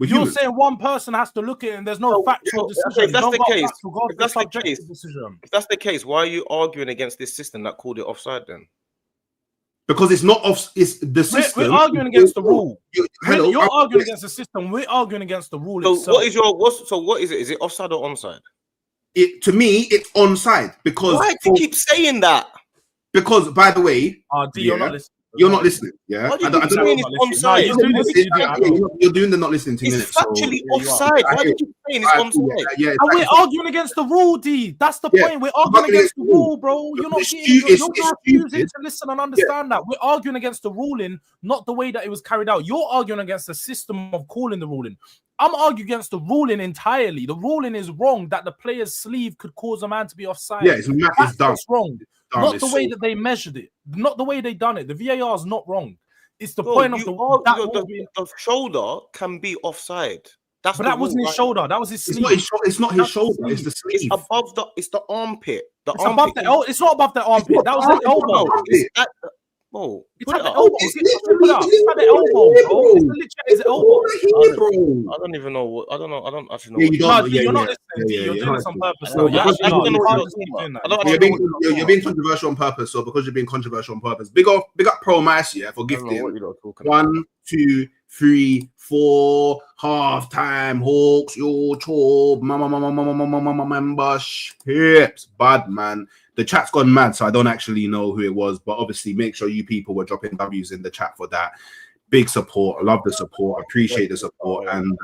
S3: You're saying one person has to look at it and there's no factual decision.
S2: If that's the case, why are you arguing against this system that called it offside then?
S1: Because it's not off. It's the system.
S3: We're arguing against the rule. You're arguing against the system. We're arguing against the rule itself.
S2: What is it? Is it offside or onside?
S1: To me, it's onside because.
S2: Why do you keep saying that?
S1: Because, by the way,
S3: you're not listening.
S1: You're not listening, yeah?
S2: I don't mean it's onside.
S1: You're doing the not listening to
S2: minutes. It's factually offside. Why do you keep saying it's onside?
S1: Yeah,
S3: and we're arguing against the rule, D. That's the point. We're arguing against the rule, bro. You're not refusing to listen and understand that. We're arguing against the ruling, not the way that it was carried out. You're arguing against the system of calling the ruling. I'm arguing against the ruling entirely. The ruling is wrong that the player's sleeve could cause a man to be offside.
S1: Yeah, it's
S3: That's
S1: dumb.
S3: what's wrong.
S1: Dumb.
S3: Not
S1: It's
S3: the way
S1: so
S3: that they measured it. Not the way they done it. The VAR is not wrong. It's the
S2: Bro,
S3: point of
S2: the shoulder can be offside. That's
S3: but
S2: the
S3: that wasn't
S2: rule,
S3: his
S2: right?
S3: shoulder. That was his
S1: it's
S3: sleeve.
S1: not his shoulder. It's the
S2: It's
S1: sleeve.
S2: above the. It's the armpit. The
S3: It's
S2: armpit.
S3: above the. It's not above the armpit.
S1: not
S3: That was
S1: the
S3: the elbow.
S1: armpit.
S2: It's at the. Bro,
S3: It's
S2: put
S3: at
S2: it
S3: the
S2: up.
S3: elbow. It's at the elbow, bro. It's literally at his elbow.
S2: I don't even know what. I don't actually know.
S1: Yeah,
S2: what
S1: you
S2: it
S1: don't.
S2: is.
S3: No,
S1: yeah,
S3: you're not
S1: yeah.
S3: listening. D.
S1: Yeah,
S3: You're
S1: yeah,
S3: doing
S1: yeah.
S3: this on purpose.
S2: I
S3: Though.
S2: don't
S3: You actually
S2: know
S3: are. You
S2: what
S3: can't
S2: you're
S3: just
S2: talking
S3: keep
S2: about.
S3: doing that.
S2: I don't
S3: You
S1: You're
S3: can't
S1: being,
S3: know what
S1: you're being controversial on purpose. So because you're being controversial on purpose, big up Pro Mice, yeah, for
S2: I don't know
S1: gifting
S2: what you're talking about.
S1: 1, 2, 3, 4 half time Hawks. YouTube, mama memberships. Bad man. The chat's gone mad, so I don't actually know who it was, but obviously make sure you people were dropping W's in the chat for that. Big support. I love the support. I appreciate the support. And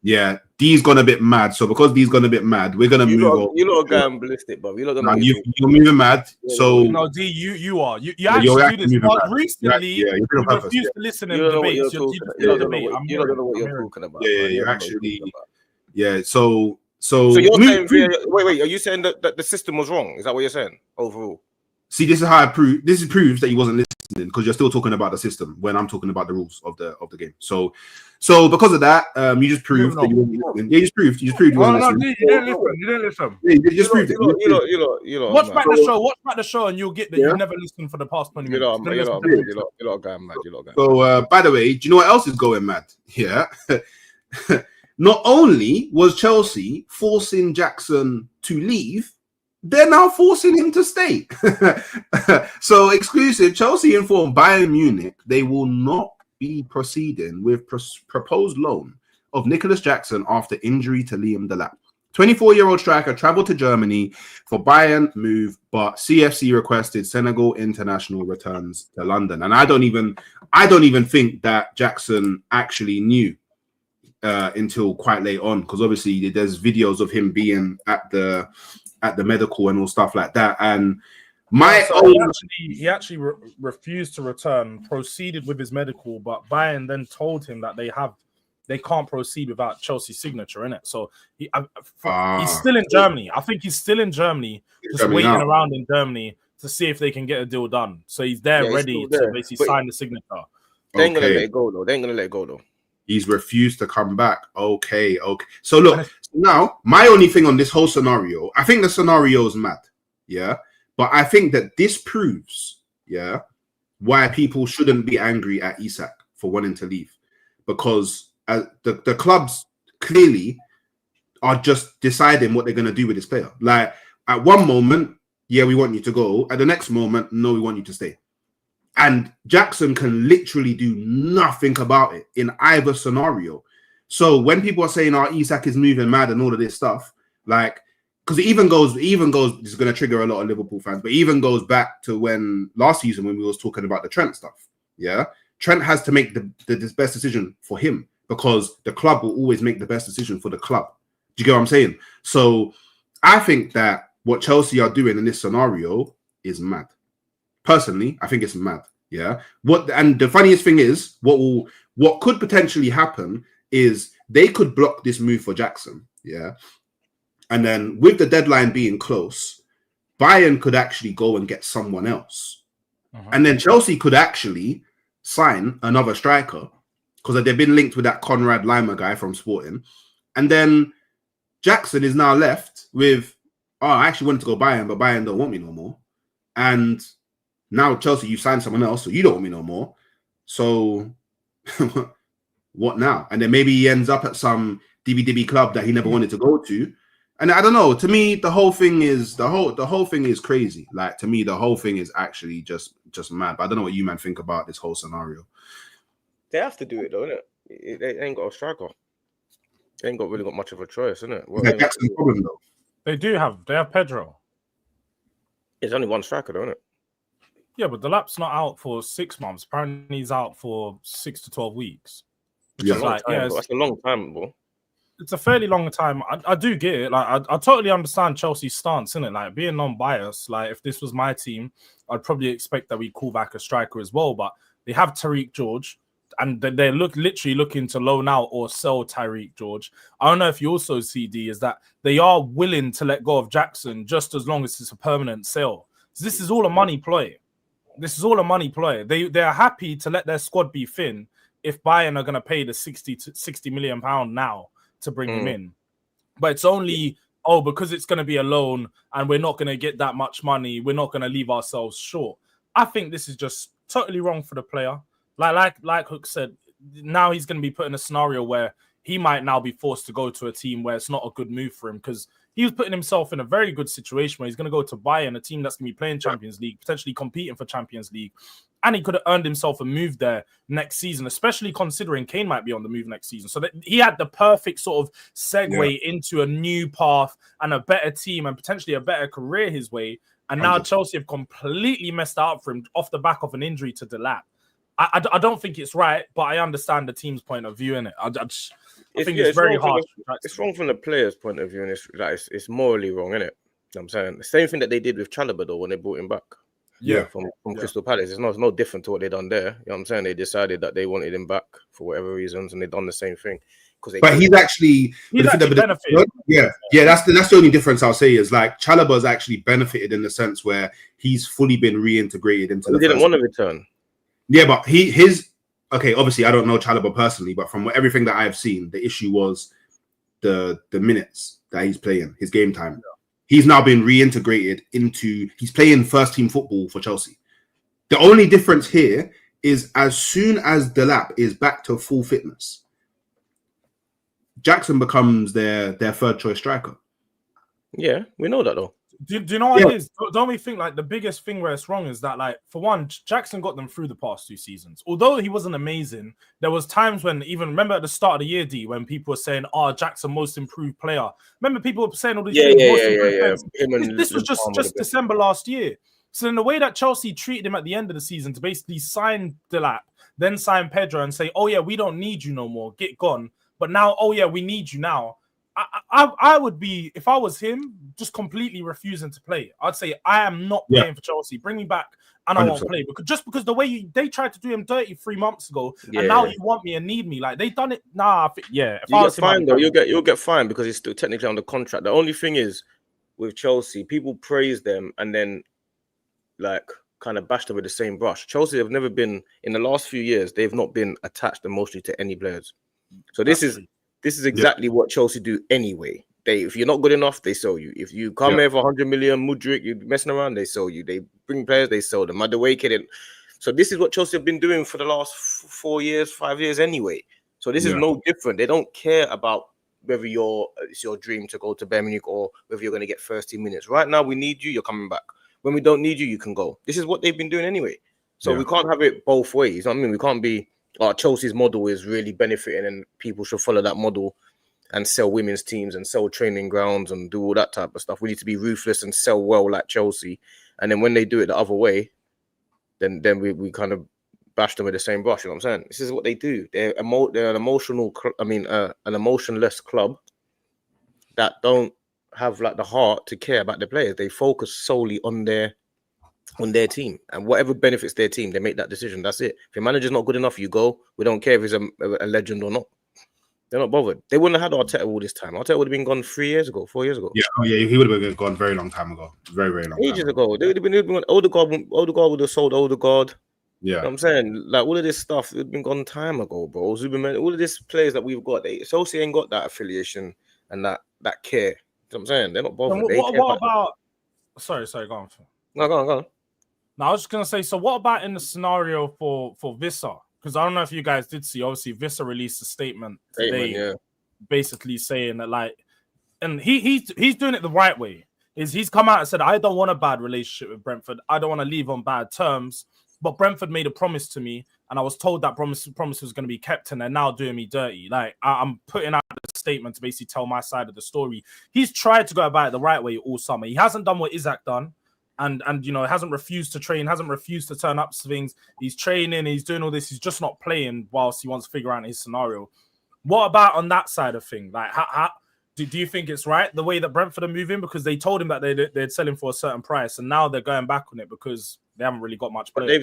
S1: yeah, D's gone a bit mad. So because D's gone a bit mad, we're gonna move on.
S2: You lot are going ballistic, bro. You lot don't know what you're talking
S1: You're moving mad. So
S3: No, D, you are. You
S1: you're
S3: actually do
S1: actually
S3: this.
S1: moving
S3: But
S1: mad.
S3: recently,
S1: you're doing
S3: you
S1: on purpose.
S3: refuse to listen
S2: You
S3: in
S2: don't know what
S3: debates.
S2: you're talking about.
S3: You're
S2: You don't know what you're talking about.
S1: Yeah,
S2: bro. You
S1: you're
S2: don't know what you're
S1: actually.
S2: talking about.
S1: Yeah. So
S2: So you're saying wait, are you saying that the system was wrong? Is that what you're saying overall?
S1: see, this is how I prove. This proves that he wasn't listening because you're still talking about the system when I'm talking about the rules of the game. So because of that, you just proved that you wasn't listening. Yeah, you just proved you wasn't listening.
S3: D, you didn't listen. You didn't listen.
S1: Yeah, you just proved it.
S2: You know,
S3: Watch back the show. Watch back the show, and you'll get that you've never listened for the past 20 minutes.
S2: You lot going mad. You lot going.
S1: So, by the way, do you know what else is going mad? Yeah. Not only was Chelsea forcing Jackson to leave, they're now forcing him to stay. So, exclusive, Chelsea informed Bayern Munich they will not be proceeding with proposed loan of Nicholas Jackson after injury to Liam Delap. 24-year-old striker traveled to Germany for Bayern move, but CFC requested Senegal international returns to London. And I don't even think that Jackson actually knew until quite late on, because obviously there's videos of him being at the medical and all stuff like that. And
S3: he actually refused to return, proceeded with his medical, but Bayern then told him that they can't proceed without Chelsea's signature in it. So he's still in Germany. I think he's still in Germany, just waiting around in Germany to see if they can get a deal done. So he's there ready to basically sign the signature.
S2: They ain't gonna let it go though.
S1: He's refused to come back. Okay. So look, now my only thing on this whole scenario, I think the scenario is mad. Yeah. But I think that this proves, why people shouldn't be angry at Isak for wanting to leave. Because the clubs clearly are just deciding what they're going to do with this player. Like, at one moment, we want you to go. At the next moment, no, we want you to stay. And Jackson can literally do nothing about it in either scenario. So when people are saying, Isak is moving mad and all of this stuff, like, because it even goes, it's going to trigger a lot of Liverpool fans, but even goes back to when last season when we was talking about the Trent stuff. Yeah. Trent has to make the best decision for him because the club will always make the best decision for the club. Do you get what I'm saying? So I think that what Chelsea are doing in this scenario is mad. Personally, I think it's mad. Yeah. And the funniest thing is, what could potentially happen is they could block this move for Jackson. Yeah. And then with the deadline being close, Bayern could actually go and get someone else. And then Chelsea could actually sign another striker because they've been linked with that Conrad Lima guy from Sporting. And then Jackson is now left with, I actually wanted to go Bayern, but Bayern don't want me no more. And now Chelsea, you signed someone else, so you don't want me no more. So what now? And then maybe he ends up at some DB club that he never wanted to go to. And I don't know. To me, the whole thing is crazy. Like, to me, the whole thing is actually just mad. But I don't know what you man think about this whole scenario.
S2: They have to do it though, innit? They ain't got a striker. They ain't really got much of a choice, innit?
S1: That's Jackson's problem though.
S3: They have Pedro.
S2: There's only one striker, though, isn't it?
S3: Yeah, but Delap's not out for 6 months. Apparently, he's out for 6 to 12 weeks.
S1: Yeah,
S2: that's a long time, bro.
S3: It's a fairly long time. I do get it. Like, I totally understand Chelsea's stance, innit? Like, being non-biased, like, if this was my team, I'd probably expect that we call back a striker as well. But they have Tariq George, and they're literally looking to loan out or sell Tyreek George. I don't know if you also see, D, is that they are willing to let go of Jackson just as long as it's a permanent sale. So this is all a money play. They are happy to let their squad be thin if Bayern are going to pay the 60 million pound now to bring him in. But it's only, because it's going to be a loan and we're not going to get that much money, we're not going to leave ourselves short. I think this is just totally wrong for the player. Like Hook said, now he's going to be put in a scenario where he might now be forced to go to a team where it's not a good move for him, because he was putting himself in a very good situation where he's going to go to Bayern, a team that's going to be playing Champions League, potentially competing for Champions League. And he could have earned himself a move there next season, especially considering Kane might be on the move next season. So that he had the perfect sort of segue into a new path and a better team and potentially a better career his way. And now Chelsea have completely messed up for him off the back of an injury to Delap. I don't think it's right, but I understand the team's point of view in it. I think it's very hard.
S2: It's wrong from the player's point of view, and it's morally wrong, isn't it? You know what I'm saying? The same thing that they did with Chalobah, though, when they brought him back. From Crystal Palace. It's no different to what they done there. You know what I'm saying? They decided that they wanted him back for whatever reasons, and they done the same thing.
S1: But he's actually
S3: benefited.
S1: That's the only difference I'll say is like Chalobah's actually benefited in the sense where he's fully been reintegrated into.
S2: He didn't want to return.
S1: Yeah, but his obviously I don't know Chalobah personally, but from everything that I've seen, the issue was the minutes that he's playing, his game time. Yeah. He's now been reintegrated into, he's playing first team football for Chelsea. The only difference here is as soon as Delap is back to full fitness, Jackson becomes their third choice striker.
S2: Yeah, we know that though.
S3: Do you know what it is? Don't we think like the biggest thing where it's wrong is that, like, for one, Jackson got them through the past 2 seasons. Although he wasn't amazing, there was times when, even remember at the start of the year, D, when people were saying, Jackson most improved player. Remember people were saying all these things. This was just December last year. So in the way that Chelsea treated him at the end of the season to basically sign Delap, then sign Pedro and say, we don't need you no more, get gone. But now, we need you now. I would be, if I was him, just completely refusing to play. I'd say, I am not playing for Chelsea. Bring me back and I 100%. Won't play. Because the way they tried to do him dirty 3 months ago, and now you want me and need me. Like, they done it. If
S2: you get fined, though. You'll get fined because he's still technically on the contract. The only thing is, with Chelsea, people praise them and then, like, kind of bash them with the same brush. Chelsea have never been, in the last few years, they've not been attached emotionally to any players. So this is exactly what Chelsea do anyway. If you're not good enough, they sell you. If you come here for 100 million, Mudryk, you're messing around, they sell you. They bring players, they sell them. So this is what Chelsea have been doing for the last 4 years, 5 years anyway. So this is no different. They don't care about whether it's your dream to go to Bayern Munich or whether you're going to get 30 minutes. Right now, we need you, you're coming back. When we don't need you, you can go. This is what they've been doing anyway. So we can't have it both ways. You know what I mean? We can't be, Chelsea's model is really benefiting and people should follow that model and sell women's teams and sell training grounds and do all that type of stuff. We need to be ruthless and sell well like Chelsea. And then when they do it the other way, then we kind of bash them with the same brush. You know what I'm saying? This is what they do. They're an emotionless club that don't have like the heart to care about their players. They focus solely on their team, and whatever benefits their team, they make that decision. That's it. If your manager's not good enough, you go. We don't care if he's a legend or not. They're not bothered. They wouldn't have had Arteta all this time. Arteta would have been gone 4 years ago.
S1: He would have been gone very long time ago. Very, very long
S2: ages ago. They would have been Odegaard would have sold Odegaard. Yeah. You know what I'm saying? Like, all of this stuff would have been gone time ago, bro. Zuberman, all of these players that we've got, Chelsea ain't got that affiliation and that care. You know what I'm saying? They're not bothered.
S3: What about... Sorry, go on.
S2: No, go on.
S3: No, I was just going to say, so what about in the scenario for Wissa? Because I don't know if you guys did see, obviously, Wissa released a statement today, basically saying that, like, and he's doing it the right way. He's come out and said, I don't want a bad relationship with Brentford. I don't want to leave on bad terms. But Brentford made a promise to me, and I was told that promise was going to be kept, and they're now doing me dirty. Like, I'm putting out a statement to basically tell my side of the story. He's tried to go about it the right way all summer. He hasn't done what Isaac done. And hasn't refused to train, hasn't refused to turn up to things. He's training, he's doing all this. He's just not playing whilst he wants to figure out his scenario. What about on that side of thing? Like, how Do you think it's right the way that Brentford are moving? Because they told him that they'd sell him for a certain price, and now they're going back on it because they haven't really got much.
S2: But they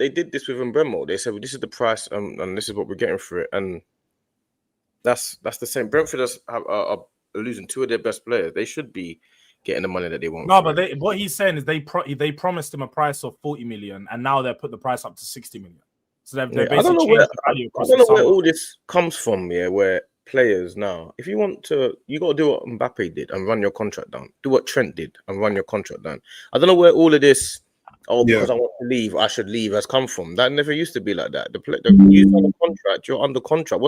S2: did this with Mbemo. They said, well, this is the price, and this is what we're getting for it, and that's the same. Brentford are losing 2 of their best players. They should be getting the money that they want.
S3: No, but what he's saying is they promised him a price of 40 million, and now they're put the price up to 60 million. So they've basically changed the value.
S2: I don't know where all this comes from, where players now, if you want to, you got to do what Mbappe did and run your contract down. Do what Trent did and run your contract down. I don't know where all of this, because I want to leave, I should leave, has come from. That never used to be like that. You sign a contract, you're under contract.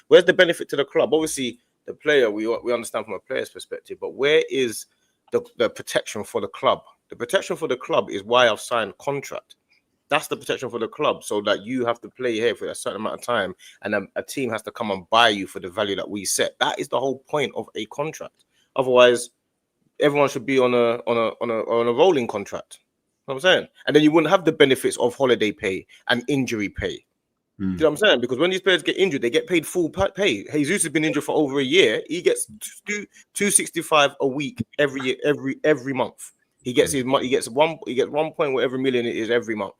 S2: Where's the benefit to the club? Obviously, the player, we understand from a player's perspective, but where is the protection for the club? The protection for the club is why I've signed contract. That's the protection for the club, so that you have to play here for a certain amount of time, and a team has to come and buy you for the value that we set. That is the whole point of a contract. Otherwise, everyone should be on a rolling contract. You know what I'm saying? And then you wouldn't have the benefits of holiday pay and injury pay. Do you know what I'm saying? Because when these players get injured, they get paid full pay. Jesus has been injured for over a year. He gets $265 a week every month. He gets his money. He gets one point whatever million it is every month.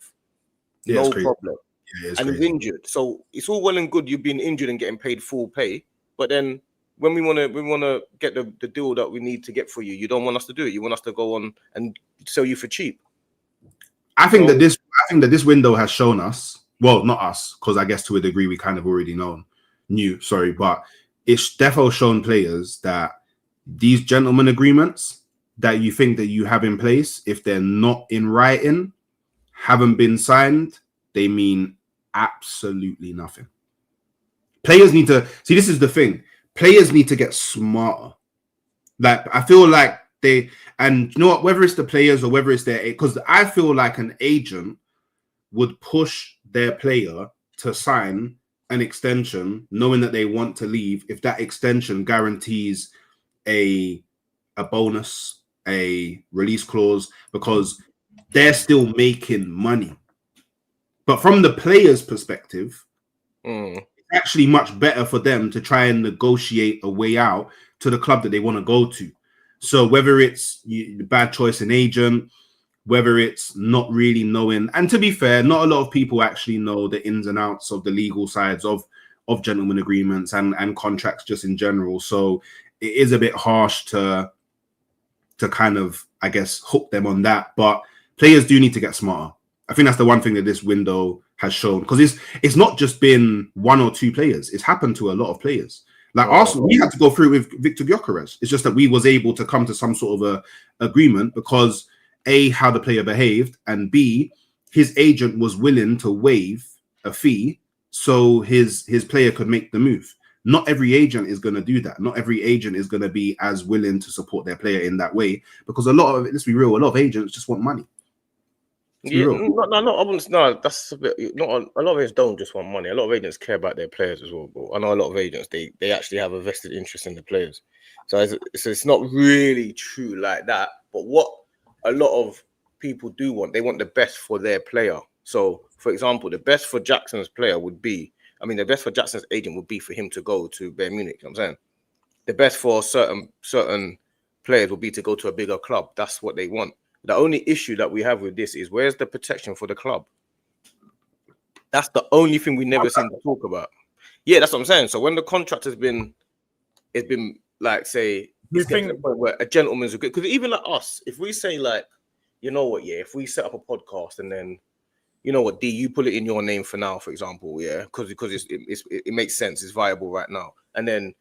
S1: Yeah,
S2: no problem.
S1: Yeah,
S2: and he's injured. So it's all well and good you being injured and getting paid full pay, but then when we want to get the deal that we need to get for you, you don't want us to do it. You want us to go on and sell you for cheap.
S1: I think that this window has shown us, well, not us, because I guess to a degree we kind of already knew, but it's definitely shown players that these gentleman agreements that you think that you have in place, if they're not in writing, haven't been signed, they mean absolutely nothing. Players need to see, this is the thing. Players need to get smarter. Like, I feel like and you know what, whether it's the players or whether it's because I feel like an agent would push their player to sign an extension knowing that they want to leave if that extension guarantees a bonus, a release clause, because they're still making money. But from the player's perspective, it's actually much better for them to try and negotiate a way out to the club that they want to go to. So whether it's the bad choice in agent, whether it's not really knowing, and to be fair, not a lot of people actually know the ins and outs of the legal sides of gentleman agreements and contracts just in general. So it is a bit harsh to kind of, I guess, hook them on that. But players do need to get smarter. I think that's the one thing that this window has shown, because it's not just been 1 or 2 players. It's happened to a lot of players. Like Arsenal, we had to go through with Victor Gyökeres. It's just that we was able to come to some sort of a agreement because A, how the player behaved, and B, his agent was willing to waive a fee so his player could make the move. Not every agent is going to do that. Not every agent is going to be as willing to support their player in that way, because a lot of it, let's be real, a lot of agents just want money.
S2: No, that's a bit. Not a lot of agents don't just want money. A lot of agents care about their players as well. But I know a lot of agents they actually have a vested interest in the players. So it's not really true like that. But what a lot of people do want, they want the best for their player. So, for example, the best for Jackson's player would be, the best for Jackson's agent would be for him to go to Bayern Munich. You know what I'm saying? The best for certain players would be to go to a bigger club. That's what they want. The only issue that we have with this is, where's the protection for the club? That's the only thing we never seem to talk about. Yeah, that's what I'm saying. So when the contract it's been like, say, it's getting to the point where a gentleman's agreement, because even like us, if we say like, you know what, if we set up a podcast and then, you know what, D, you put it in your name for now, for example, because it makes sense, it's viable right now, and then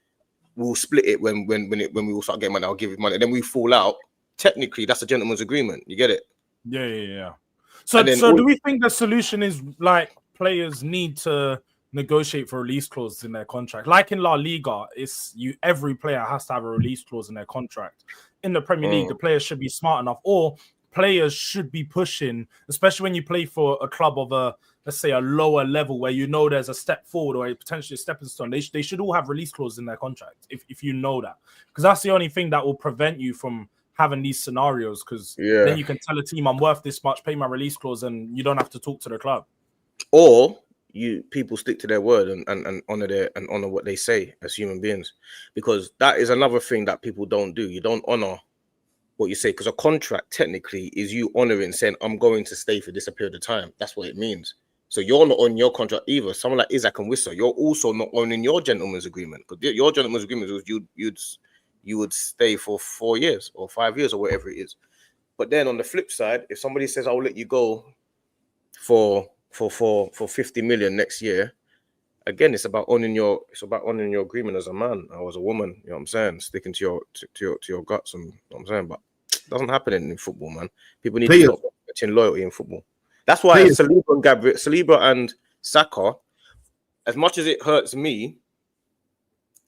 S2: we'll split it when we all start getting money. I'll give you money, and then we fall out. Technically, that's a gentleman's agreement. You get it?
S3: Yeah. So do we think the solution is like players need to negotiate for release clauses in their contract? Like in La Liga, every player has to have a release clause in their contract. In the Premier League, the players should be smart enough, or players should be pushing, especially when you play for a club of let's say a lower level where you know there's a step forward or a potentially a stepping stone. They should all have release clauses in their contract if you know that, because that's the only thing that will prevent you from having these scenarios, because then you can tell a team I'm worth this much, pay my release clause, and you don't have to talk to the club.
S2: Or people stick to their word and honor what they say as human beings, because that is another thing that people don't do. You don't honor what you say, because a contract technically is you honoring, saying I'm going to stay for this period of time. That's what it means. So you're not on your contract either. Someone like Isaac and Wissa, you're also not owning your gentleman's agreement, because your gentleman's agreement was you would stay for 4 years or 5 years or whatever it is. But then on the flip side, if somebody says I'll let you go for 50 million next year, again, it's about owning your agreement as a man or as a woman. You know what I'm saying? Sticking to your guts, and you know what I'm saying. But it doesn't happen in football, man. People need to stop getting loyalty in football. That's why Saliba and Saka, as much as it hurts me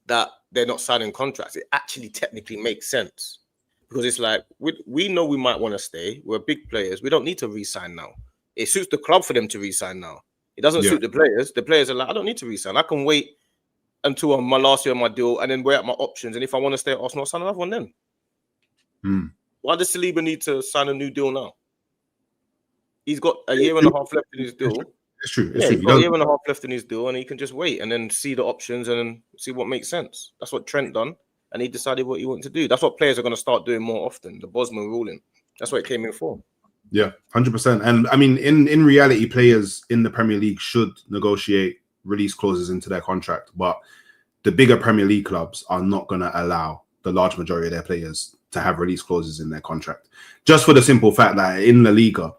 S2: that they're not signing contracts, it actually technically makes sense, because it's like we know we might want to stay. We're big players. We don't need to re-sign now. It suits the club for them to re-sign now. It doesn't suit the players. The players are like, I don't need to re-sign. I can wait until my last year of my deal and then weigh up my options. And if I want to stay at Arsenal, I'll sign another one then. Why does Saliba need to sign a new deal now? He's got a year and a half left in his deal.
S1: It's true.
S2: He's got a year and a half left in his deal, and he can just wait and then see the options and then see what makes sense. That's what Trent done, and he decided what he wanted to do. That's what players are going to start doing more often. The Bosman ruling. That's what it came in for.
S1: Yeah, 100%. And I mean, in reality, players in the Premier League should negotiate release clauses into their contract, but the bigger Premier League clubs are not going to allow the large majority of their players to have release clauses in their contract, just for the simple fact that in La Liga,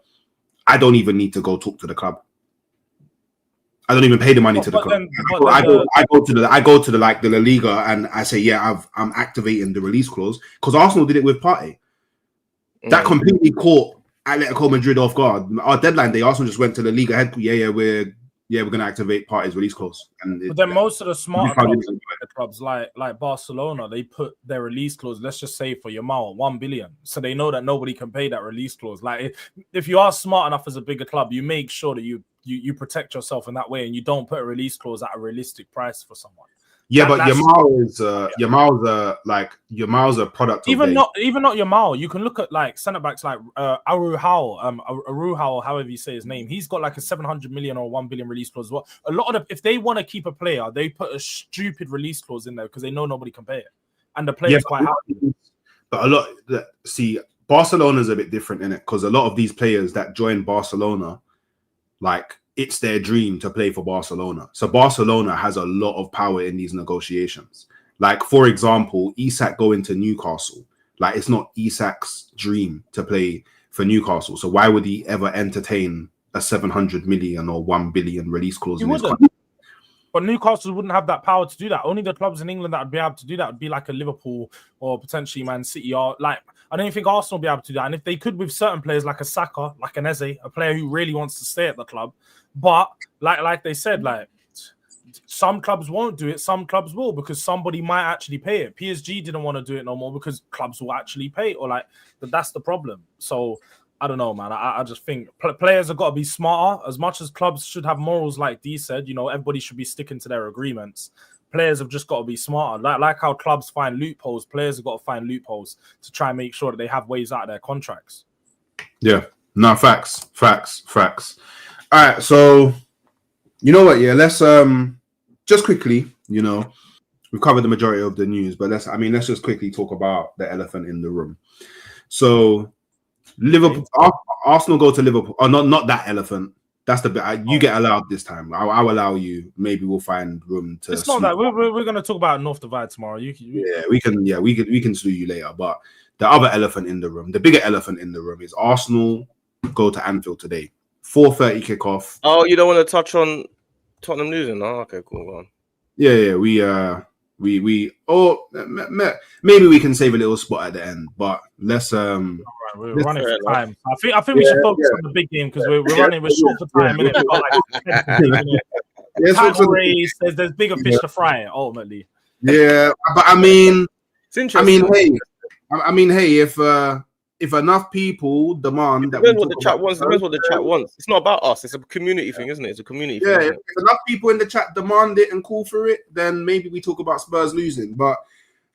S1: I don't even need to go talk to the club. I don't even pay the money to the club. I go to the like the La Liga and I say, yeah, I'm activating the release clause, because Arsenal did it with Partey. That completely caught Atletico Madrid off guard. Our deadline day, Arsenal just went to the Liga head. We're going to activate Partey's release clause.
S3: But then most of the smarter clubs like Barcelona, they put their release clause, let's just say for Yamal, 1 billion. So they know that nobody can pay that release clause. Like if you are smart enough as a bigger club, you make sure that you protect yourself in that way, and you don't put a release clause at a realistic price for someone.
S1: Yeah, but Yamal's a product.
S3: Even not Yamal. You can look at like centre backs like Aruhal, however you say his name. He's got like a 700 million or 1 billion release clause as well. A lot of if they want to keep a player, they put a stupid release clause in there because they know nobody can pay it, and the player's quite happy.
S1: But Barcelona's a bit different in it, because a lot of these players that join Barcelona, like, it's their dream to play for Barcelona. So Barcelona has a lot of power in these negotiations. Like, for example, Isak going to Newcastle. Like, it's not Isak's dream to play for Newcastle. So why would he ever entertain a 700 million or 1 billion release clause in his contract?
S3: But Newcastle wouldn't have that power to do that. Only the clubs in England that would be able to do that would be like a Liverpool or potentially Man City. Or like, I don't think Arsenal would be able to do that. And if they could with certain players like a Saka, like an Eze, a player who really wants to stay at the club. But like they said, like some clubs won't do it, some clubs will, because somebody might actually pay it. PSG didn't want to do it no more because clubs will actually pay, or like that's the problem. So I don't know, man. I just think players have got to be smarter. As much as clubs should have morals, like Dee said, you know, everybody should be sticking to their agreements. Players have just got to be smarter. Like how clubs find loopholes, players have got to find loopholes to try and make sure that they have ways out of their contracts.
S1: Yeah, no, facts. All right, so you know what? Yeah, let's just quickly, you know, we've covered the majority of the news, but let's just quickly talk about the elephant in the room. So Liverpool, Arsenal go to Liverpool. Oh, not that elephant. That's the bit you get allowed this time. I'll allow you. Maybe we'll find room to.
S3: It's not that we're going to talk about North Divide tomorrow. We
S1: can slew you later. But the other elephant in the room, the bigger elephant in the room, is Arsenal go to Anfield today. 4:30 kickoff.
S2: Oh, you don't want to touch on Tottenham losing? Oh, okay, cool. Go on.
S1: Yeah. Maybe we can save a little spot at the end, but let's
S3: we're running for time. I think we should focus on the big game because we're short for time. We've got like race. There's bigger fish to fry ultimately.
S1: Yeah, but I mean,
S2: it's interesting.
S1: Hey, if enough people demand that,
S2: depends what the chat wants. Depends what the chat wants. It's not about us. It's a community thing, isn't it? It's a community thing.
S1: Yeah, if enough people in the chat demand it and call for it, then maybe we talk about Spurs losing. But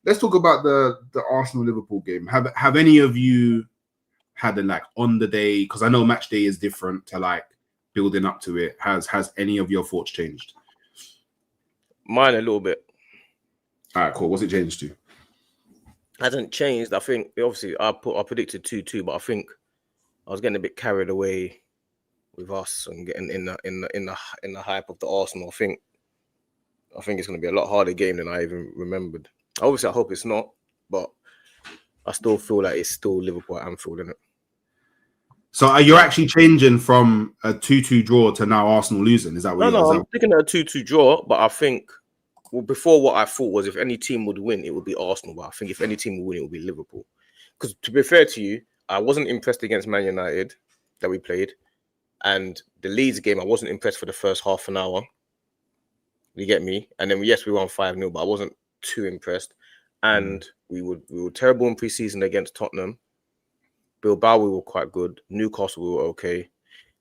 S1: let's talk about the Arsenal Liverpool game. Have any of you had a like on the day? Because I know match day is different to like building up to it. Has any of your thoughts changed?
S2: Mine a little bit.
S1: All right, cool. What's it changed to?
S2: Hasn't changed. I think obviously I predicted 2-2, but I think I was getting a bit carried away with us and getting in the hype of the Arsenal. I think it's going to be a lot harder game than I even remembered. Obviously, I hope it's not, but I still feel like it's still Liverpool at Anfield, isn't it?
S1: So are you actually changing from a 2-2 draw to now Arsenal losing? Is that what?
S2: No, I'm thinking of a 2-2 draw, but I think before what I thought was if any team would win, it would be Arsenal. But I think if any team would win, it would be Liverpool. Because to be fair to you, I wasn't impressed against Man United that we played, and the Leeds game I wasn't impressed for the first half an hour. You get me? And then yes, we won 5-0, but I wasn't too impressed. And we were terrible in pre-season against Tottenham. Bilbao, we were quite good. Newcastle, we were okay. You know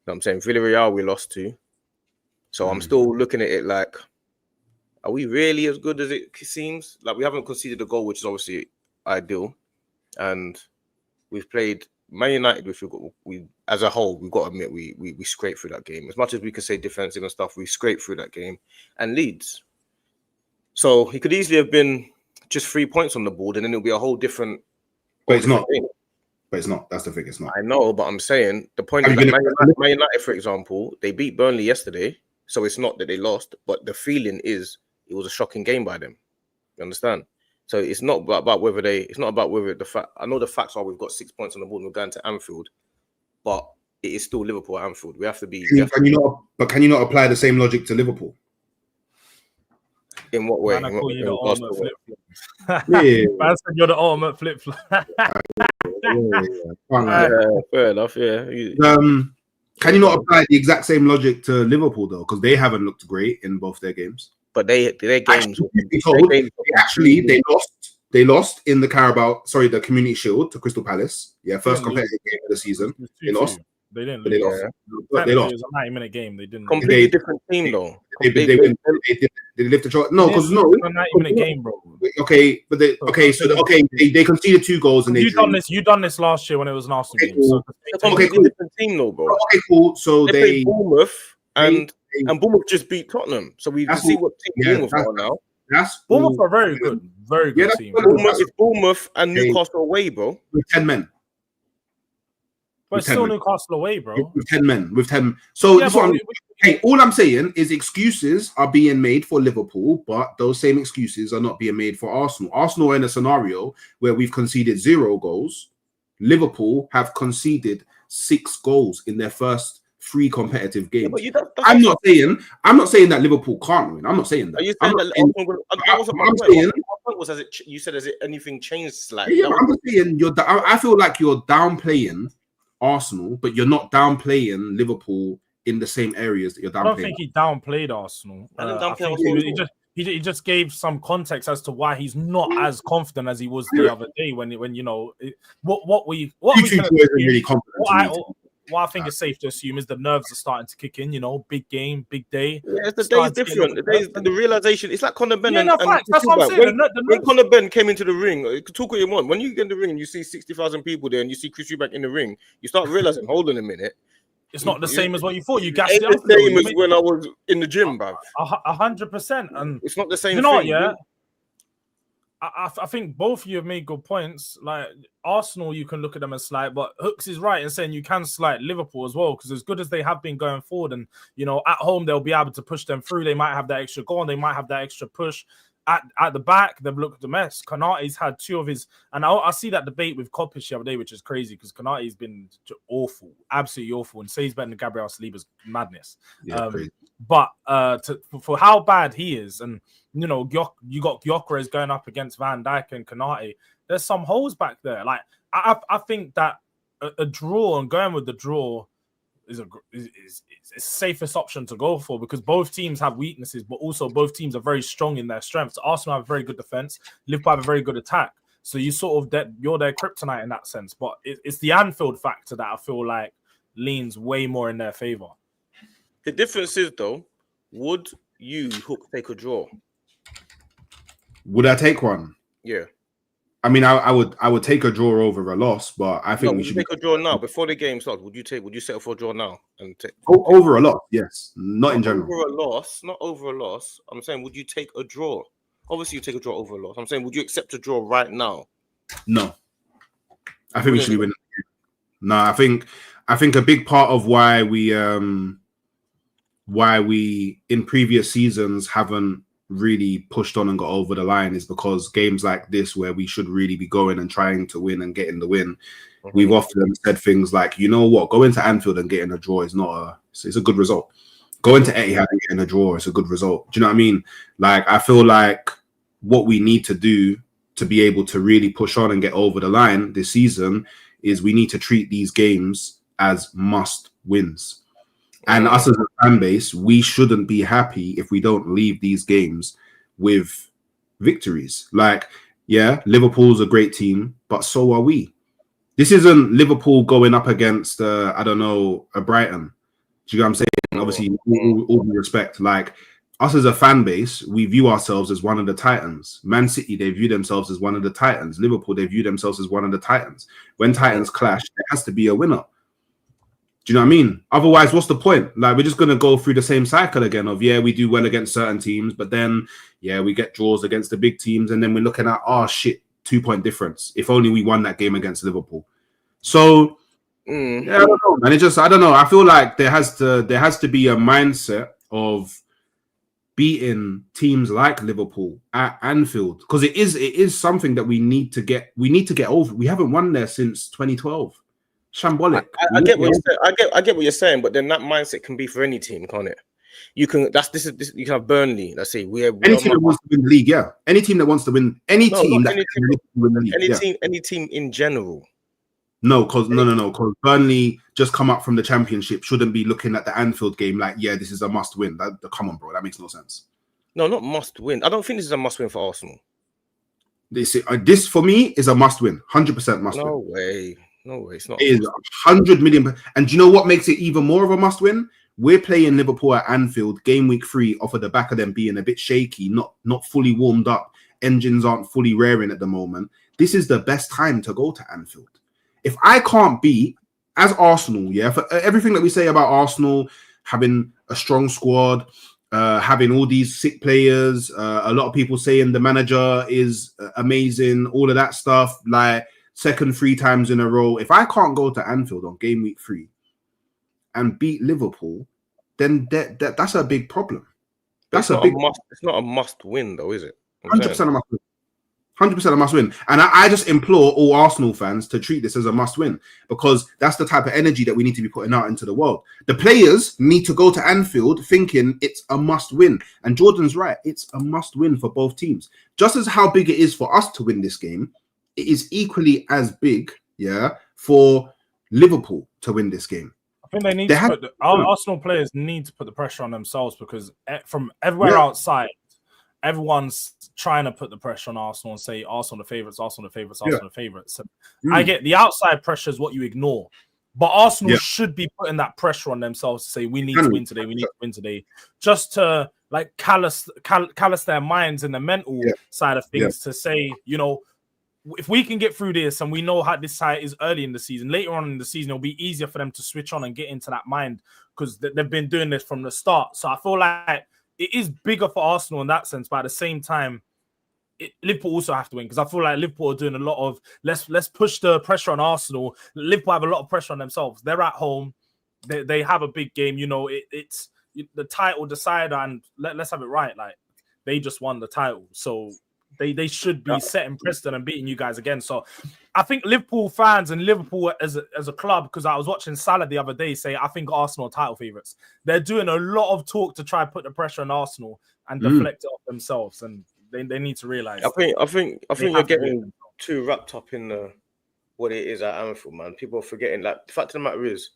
S2: what I'm saying? Villarreal, we lost to. So I'm still looking at it like, are we really as good as it seems? Like, we haven't conceded a goal, which is obviously ideal. And we've played Man United, we as a whole, we've got to admit, we scraped through that game. As much as we could say defensive and stuff, we scraped through that game. And Leeds. So he could easily have been just 3 points on the board, and then it'll be a whole different.
S1: But it's not.
S2: Game.
S1: But it's not. That's the thing. It's not.
S2: I know, but I'm saying the point is that Man United, for example, they beat Burnley yesterday, so it's not that they lost, but the feeling is it was a shocking game by them. You understand? So it's not about whether the fact. I know the facts are we've got 6 points on the board and we're going to Anfield, but it is still Liverpool at Anfield. We have to be. Can
S1: you not apply the same logic to Liverpool?
S2: In what way?
S3: Man, I call you the ultimate flip-flop.
S1: Yeah.
S3: Man said you're the ultimate flip-flop.
S2: Fair enough. Yeah.
S1: Can you not apply the exact same logic to Liverpool though? Because they haven't looked great in both their games.
S2: But their games.
S1: They lost in the Community Shield to Crystal Palace. Yeah, first competitive game of the season. They lost.
S3: They didn't.
S1: They lost. They lost.
S3: It was a 90-minute game. They didn't.
S2: Completely different team though.
S1: They lift the trophy. No, because
S3: It was a 90-minute game, bro.
S1: Okay, but they conceded 2 goals and
S3: you done this last year when it was an Arsenal game. So
S2: it's a completely different team though, bro.
S1: Okay, cool. So they
S2: played Bournemouth and Bournemouth just beat Tottenham. So we can see what team Bournemouth are now.
S3: Bournemouth are very good team.
S2: It's Bournemouth and Newcastle away, bro.
S1: With 10 men.
S3: But it's still Newcastle away, bro.
S1: With 10 men. So all I'm saying is excuses are being made for Liverpool, but those same excuses are not being made for Arsenal. Arsenal are in a scenario where we've conceded 0 goals. Liverpool have conceded 6 goals in their first 3 competitive games. I'm not saying that Liverpool can't win. I'm not saying that.
S2: Are you saying you said, has anything changed slightly?
S1: Yeah, I'm just saying I feel like you're downplaying Arsenal, but you're not downplaying Liverpool in the same areas that you're downplaying.
S3: I don't think he downplayed Arsenal. He just gave some context as to why he's not as confident as he was the other day when you know what we
S1: really confident.
S3: What I think is safe to assume is the nerves are starting to kick in. You know, big game, big day.
S2: Yeah, the day's different. The realization. It's like Conor Benn.
S3: That's what I'm saying.
S2: When Conor Benn came into the ring, talk what you want. When you get in the ring and you see 60,000 people there and you see Chris Eubank in the ring, you start realizing, hold on a minute.
S3: It's not the same as what you thought. You gassed
S2: it up. It's the same as when I was in the gym, bruv.
S3: 100%. And
S2: it's not the same.
S3: You know what? Yeah. I think both of you have made good points. Like Arsenal, you can look at them and slide, but Hooks is right in saying you can slide Liverpool as well, because as good as they have been going forward, and you know, at home they'll be able to push them through. They might have that extra goal, and they might have that extra push. At the back, they've looked a mess. Konate's had 2 of his, and I see that debate with Kopic the other day, which is crazy because Konate's been awful, absolutely awful, and say he's better than Gabriel Saliba's madness.
S1: Yeah,
S3: but for how bad he is, and you know, you got Gyökeres going up against Van Dijk and Konate. There's some holes back there. Like I think that a draw and going with the draw is a safest option to go for, because both teams have weaknesses, but also both teams are very strong in their strengths. Arsenal have a very good defense. Liverpool have a very good attack. So you sort of you're their kryptonite in that sense. But it's the Anfield factor that I feel like leans way more in their favor.
S2: The difference is though, would you Hook take a draw?
S1: Would I take one?
S2: Yeah.
S1: I mean, I would take a draw over a loss, but I think we
S2: would
S1: should
S2: you take a draw now before the game starts? Would you settle for a draw now and take
S1: over a loss. Yes, not in general.
S2: over a loss? Not over a loss. I'm saying, would you take a draw? Obviously, you take a draw over a loss. I'm saying, would you accept a draw right now?
S1: No, I think we should be winning. No, I think a big part of why we in previous seasons haven't really pushed on and got over the line is because games like this, where we should really be going and trying to win and getting the win, we've often said things like, you know what, going to Anfield and getting a draw is not it's a good result. Going to Etihad and getting a draw is a good result. Do you know what I mean? Like, I feel like what we need to do to be able to really push on and get over the line this season is we need to treat these games as must wins. And us as a fan base, we shouldn't be happy if we don't leave these games with victories. Like, yeah, Liverpool's a great team, but so are we. This isn't Liverpool going up against, I don't know, a Brighton. Do you know what I'm saying? Obviously, all due respect, like, us as a fan base, we view ourselves as one of the Titans. Man City, they view themselves as one of the Titans. Liverpool, they view themselves as one of the Titans. When Titans clash, there has to be a winner. Do you know what I mean? Otherwise, what's the point? Like, we're just going to go through the same cycle again of, yeah, we do well against certain teams, but then, yeah, we get draws against the big teams, and then we're looking at, oh, shit, 2-point difference. If only we won that game against Liverpool. So, yeah, I don't know, man. I don't know. I feel like there has to be a mindset of beating teams like Liverpool at Anfield, because it is something that we need to get over. We haven't won there since 2012. Shambolic.
S2: I get what you're saying. I get what you're saying, but then that mindset can be for any team, can't it? You can. You can have Burnley. Let's say
S1: any team that wants to win the league. Yeah, any team that wants to win. Any team that can win the league.
S2: Any team in general.
S1: No, because because Burnley just come up from the Championship, shouldn't be looking at the Anfield game like, yeah, this is a must win. Come on, bro, that makes no sense.
S2: No, not must win. I don't think this is a must win for Arsenal.
S1: This for me is a must win, 100% must win.
S2: No way, it's not.
S1: It is 100 million. And do you know what makes it even more of a must win? We're playing Liverpool at Anfield, game week 3, off of the back of them being a bit shaky, not fully warmed up. Engines aren't fully raring at the moment. This is the best time to go to Anfield. If I can't beat, as Arsenal, yeah, for everything that we say about Arsenal, having a strong squad, having all these sick players, a lot of people saying the manager is amazing, all of that stuff, like second 3 times in a row. If I can't go to Anfield on game week 3 and beat Liverpool, then that's a big problem. It's not
S2: a must win, though, is it?
S1: 100% a must win. 100% a must win. And I just implore all Arsenal fans to treat this as a must win, because that's the type of energy that we need to be putting out into the world. The players need to go to Anfield thinking it's a must win. And Jordan's right. It's a must win for both teams. Just as how big it is for us to win this game, it is equally as big, for Liverpool to win this game.
S3: I think our Arsenal players need to put the pressure on themselves, because from everywhere outside, everyone's trying to put the pressure on Arsenal and say Arsenal the favourites, Arsenal the favourites, Arsenal the favourites. So I get the outside pressure is what you ignore, but Arsenal should be putting that pressure on themselves to say we need to win today, we need to win today, just to like callous their minds and the mental side of things to say, you know, if we can get through this and we know how this side is early in the season, later on in the season, it'll be easier for them to switch on and get into that mind, because they've been doing this from the start. So I feel like it is bigger for Arsenal in that sense, but at the same time, Liverpool also have to win, because I feel like Liverpool are doing a lot of let's push the pressure on Arsenal. Liverpool have a lot of pressure on themselves. They're at home, they have a big game. You know, it's the title decider, and let's have it right. Like, they just won the title, so they should be setting precedent and beating you guys again. So I think Liverpool fans and Liverpool as a club, because I was watching Salah the other day say, I think Arsenal are title favourites. They're doing a lot of talk to try and put the pressure on Arsenal and deflect it off themselves, and they need to realise. I think
S2: you're getting too wrapped up in what it is at Anfield, man. People are forgetting. Like, the fact of the matter is,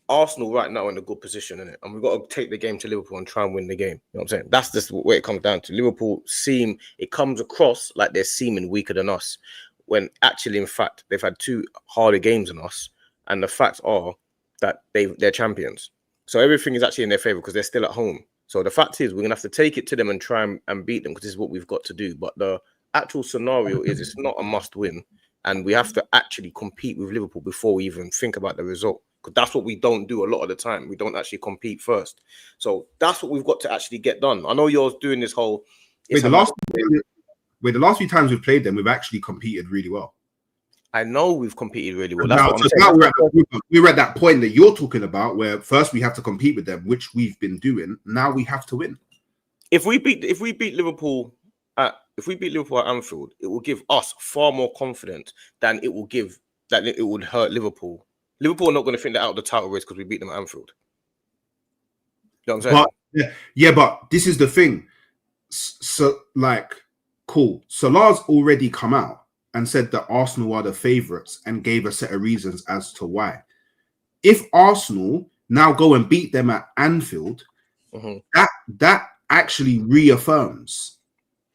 S2: Arsenal right now are in a good position, innit? And we've got to take the game to Liverpool and try and win the game. You know what I'm saying? That's just where it comes down to. Liverpool it comes across like they're seeming weaker than us, when actually, in fact, they've had 2 harder games than us. And the facts are that they're champions. So everything is actually in their favour because they're still at home. So the fact is, we're going to have to take it to them and try and beat them, because this is what we've got to do. But the actual scenario is it's not a must win, and we have to actually compete with Liverpool before we even think about the result. Because that's what we don't do a lot of the time. We don't actually compete first. So that's what we've got to actually get done. I know you're doing this whole.
S1: Wait, the last few times we've played them, we've actually competed really well.
S2: I know we've competed really well.
S1: Now we're at that point that you're talking about, where first we have to compete with them, which we've been doing. Now we have to win.
S2: If we beat Liverpool at Anfield, it will give us far more confidence than it would hurt Liverpool. Liverpool are not going to think they're out of the title race because we beat them at Anfield. You know what I'm saying?
S1: But but this is the thing. So, like, cool. Salah's already come out and said that Arsenal are the favourites and gave a set of reasons as to why. If Arsenal now go and beat them at Anfield, that actually reaffirms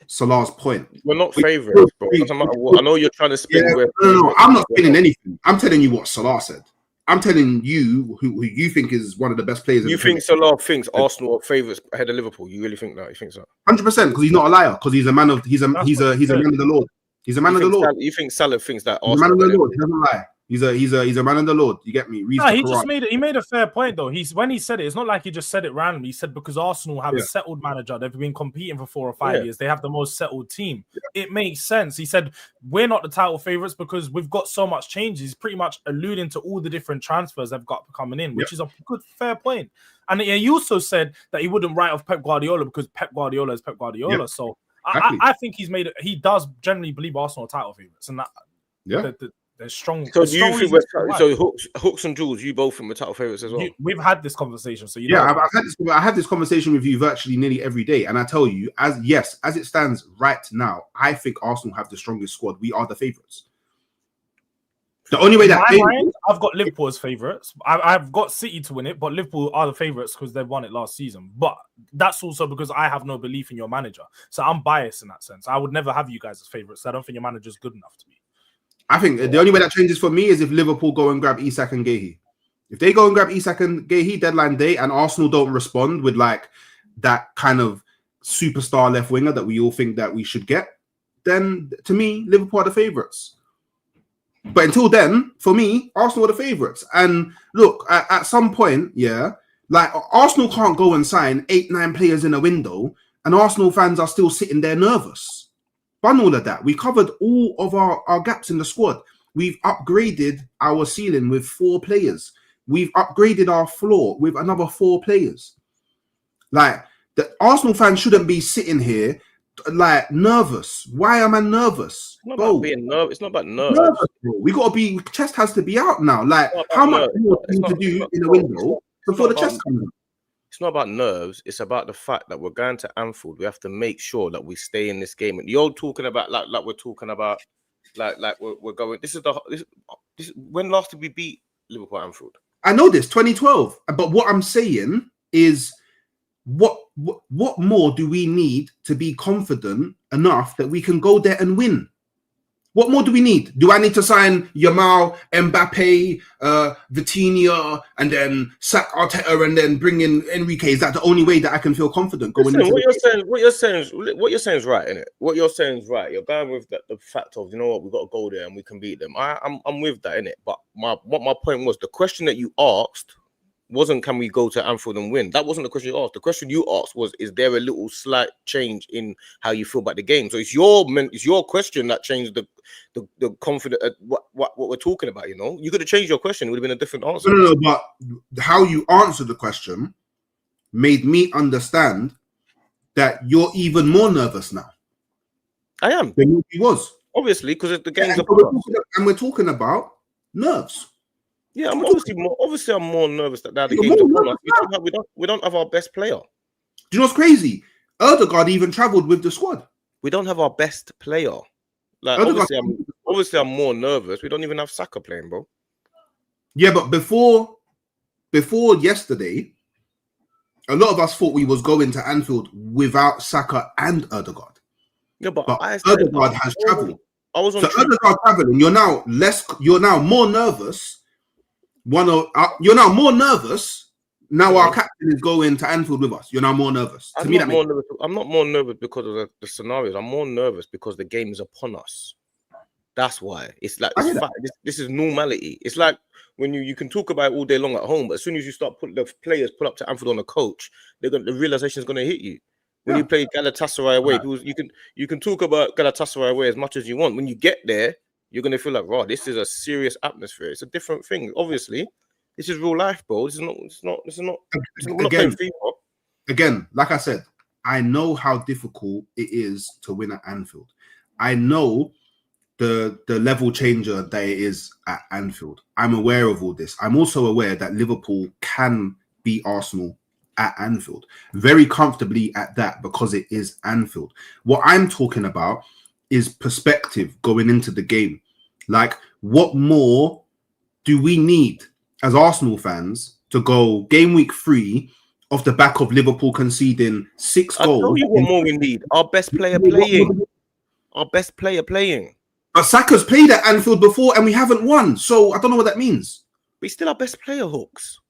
S1: Salah's point.
S2: We're not favourites, bro. Doesn't matter what. I know you're trying to spin.
S1: No, I'm not spinning anything. I'm telling you what Salah said. I'm telling you who you think is one of the best players.
S2: You think Salah thinks Arsenal are favourites ahead of Liverpool? You really think that? You think so?
S1: 100%, because he's not a liar. Because he's a man of he's a man of the Lord. He's a man of the Lord.
S2: You think Salah thinks that
S1: Arsenal? He's a man of the Lord. He doesn't lie. He's a man of the Lord. You get me?
S3: He made a fair point though. When he said it, it's not like he just said it randomly. He said because Arsenal have a settled manager, they've been competing for 4 or 5 years. They have the most settled team. It makes sense. He said we're not the title favourites because we've got so much changes. He's pretty much alluding to all the different transfers they've got coming in, which is a good fair point. And he also said that he wouldn't write off Pep Guardiola because Pep Guardiola is Pep Guardiola. Yep. So exactly. I think he does generally believe Arsenal are title favourites, and that. They're strong. So
S2: do you think so? Hooks and Jules, you both think we're title favourites as well.
S3: We've had this conversation, so
S1: I had this conversation with you virtually nearly every day, and I tell you, as it stands right now, I think Arsenal have the strongest squad. We are the favourites. The only way that
S3: I've got Liverpool as favourites. I've got City to win it, but Liverpool are the favourites because they've won it last season. But that's also because I have no belief in your manager, so I'm biased in that sense. I would never have you guys as favourites. I don't think your manager's good enough to be.
S1: I think the only way that changes for me is if Liverpool go and grab Isak and Guehi. If they go and grab Isak and Guehi deadline day and Arsenal don't respond with like that kind of superstar left winger that we all think that we should get, then to me, Liverpool are the favourites. But until then, for me, Arsenal are the favourites. And look, at some point, like Arsenal can't go and sign 8-9 players in a window and Arsenal fans are still sitting there nervous. Done all of that. We covered all of our gaps in the squad. We've upgraded our ceiling with 4 players. We've upgraded our floor with another 4 players. Like, the Arsenal fans shouldn't be sitting here like nervous. Why am I nervous?
S2: It's not about being nervous. It's not about nervous.
S1: We gotta be. Chest has to be out now. Like, how much more do you need to do in the window before the chest comes out?
S2: It's not about nerves. It's about the fact that we're going to Anfield. We have to make sure that we stay in this game. And you're talking about like we're talking about like we're going. This is when last did we beat Liverpool at Anfield?
S1: I know this 2012. But what I'm saying is, what more do we need to be confident enough that we can go there and win? What more do we need? Do I need to sign Yamal, Mbappe, Vitinha, and then sack Arteta and then bring in Enrique? Is that the only way that I can feel confident going into
S2: what you're saying is right, isn't it? What you're saying is right. You're going with the fact of, you know what, we've got to go there and we can beat them. I'm with that, innit? But what my point was, the question that you asked wasn't can we go to Anfield and win? That wasn't the question you asked. The question you asked was, is there a little slight change in how you feel about the game? So it's your question that changed the confidence what we're talking about. You know, you could have changed your question; it would have been a different answer.
S1: No, but how you answered the question made me understand that you're even more nervous now.
S2: I am.
S1: Than he was,
S2: obviously, because the game's
S1: and we're talking about nerves.
S2: Yeah, I'm obviously more nervous that the game's upon us. We don't have our best player.
S1: Do you know what's crazy? Erdegaard even travelled with the squad.
S2: We don't have our best player. Like obviously, I'm more nervous. We don't even have Saka playing, bro. Yeah, but before yesterday, a lot of us thought we was going to Anfield without Saka and Erdegaard. Yeah, but
S1: Erdegaard has travelled.
S2: Erdegaard
S1: travelling. You're now more nervous. You're now more nervous Now our captain is going to Anfield with us. You're now more nervous.
S2: I'm not more nervous because of the scenarios. I'm more nervous because the game is upon us. That's why. It's like this is normality. It's like when you can talk about it all day long at home, but as soon as you start putting the players pull up to Anfield on a coach, the realization is going to hit you. When you play Galatasaray away, you can talk about Galatasaray away as much as you want. When you get there, you're going to feel like, wow, this is a serious atmosphere. It's a different thing. Obviously, this is real life, bro. This is not playing FIFA.
S1: Again, like I said, I know how difficult it is to win at Anfield. I know the level changer that it is at Anfield. I'm aware of all this. I'm also aware that Liverpool can beat Arsenal at Anfield very comfortably at that, because it is Anfield. What I'm talking about is perspective going into the game. Like, what more do we need as Arsenal fans to go game week 3 off the back of Liverpool conceding 6 goals?
S2: I'll tell you what more we need. Our best player playing. Our best player playing.
S1: But Saka's played at Anfield before and we haven't won. So I don't know what that means.
S2: We still our best player, Hooks.